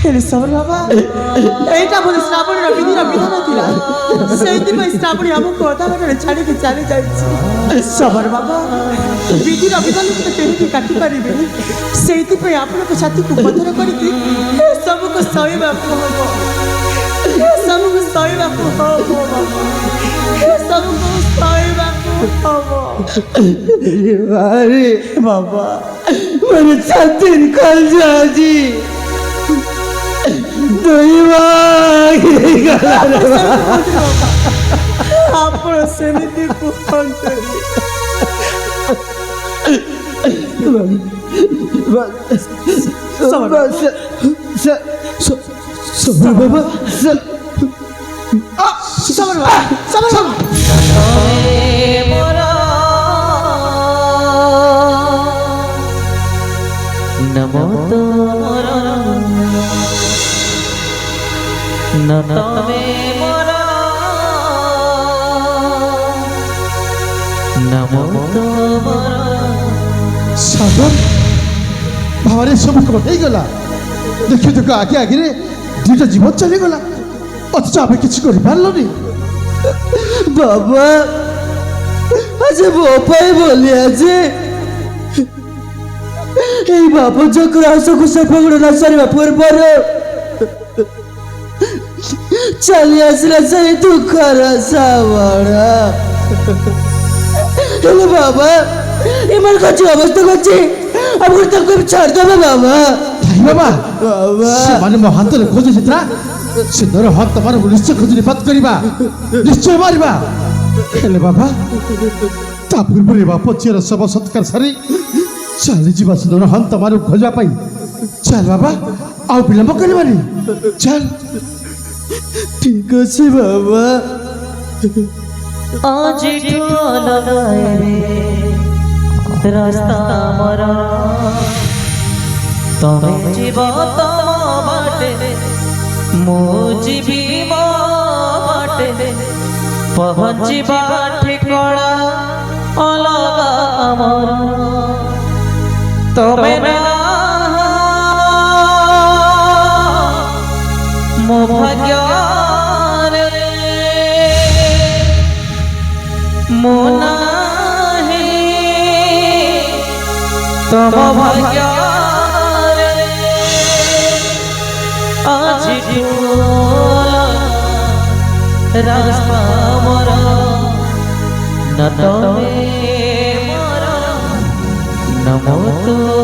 Speaker 5: ହେଲେ ସବର ବାବା ଏଇଟା ବୋଧେ ଶ୍ରାବଣୀର ବିଧିର ବିଧାନ ଥିଲା ସେଇଥିପାଇଁ ଶ୍ରାବଣୀ ଆମକୁ ଅଧା ବାଟରେ ଛାଡ଼ିକି ଚାଲି ଯାଇଛି ସବର ବାବା ବିଧିର ବିଧାନକୁ ତ କେହି ବି କାଟିପାରିବେନି ସେଇଥିପାଇଁ ଆପଣଙ୍କ ଛାତିକୁ ପଥର କରିକି ଏସବୁକୁ ସହିବାକୁ ହବ ଏସବୁକୁ ସହିବାକୁ ହବ ବାବା ଏସବୁକୁ ସହିବାକୁ ହବ
Speaker 4: বারে
Speaker 5: ବାବା
Speaker 4: মানে ছাতির কল যাজি দুই ভাগ
Speaker 5: ଆପଣ ସେମିତି କୁହନ୍ତୁନି
Speaker 4: বাবা
Speaker 5: ସବର ବାବା ସବର ବାବା নমো তোর না তবে মোর নমো তোর
Speaker 4: সাগর ভাবারে সব কটাই গলা দেখি তোকে আগে আগে দুইটা জীবন চলে গলা অথচ আমি কিছু করে পারলি বাবা আজ বাপাই বলি আছে এই বাপু চক্র আশাକୁ ସେପଗୁଡ ନ ସାରିବା ପୂର୍ବରୁ ଚାଲି ଆସିଲା ସେଇ ଦୁଃଖର ଶ୍ରାବଣ ହେଲେ ବାବା ଏମାନେ କିଛି ଅବସ୍ଥା କରିଛି ଆମକୁ ତାକୁ ଛାଡ଼ିଦେବେ ବାବା
Speaker 2: ବାବା
Speaker 4: ବାବା
Speaker 2: ସେମାନେ ମହାନ୍ତରେ ଖୋଜି ଚିତ୍ରା ସିନ୍ଦର ହକ୍ ତମର ନିଶ୍ଚୟ ଖୋଜି ନିପାତ କରିବା ନିଶ୍ଚୟ ମାରିବା ହେଲେ ବାବା ତା ପୂର୍ବରୁ ବାପ ଝିଅର ଶବ ସତ୍କାର ସାରି
Speaker 4: ଚାଲି ଯିବା ସୁନ୍ଦର ହଁ ତମକୁ ଖୋଜିବା ପାଇଁ ଚାଲ ବାବା ଆଉ ବିଳମ୍ବ କରିବାନି ଚାଲ
Speaker 5: ঠিক আছে বাবা আজিঠু লগায় রে রাস্তা মরা তুমি জীব তম বাটে মু জীবি মো বাটে পহଞ୍ଚିବା ঠিকଣା অলগা আমার তবে না ମୋ ଭାଗ୍ୟରେ ମୋ ନାହିଁ ତମ ଭାଗ୍ୟରେ ଆଜି ରାସ୍ତା ମୋର ନା ତମେ ମୋର ନା ମୁଁ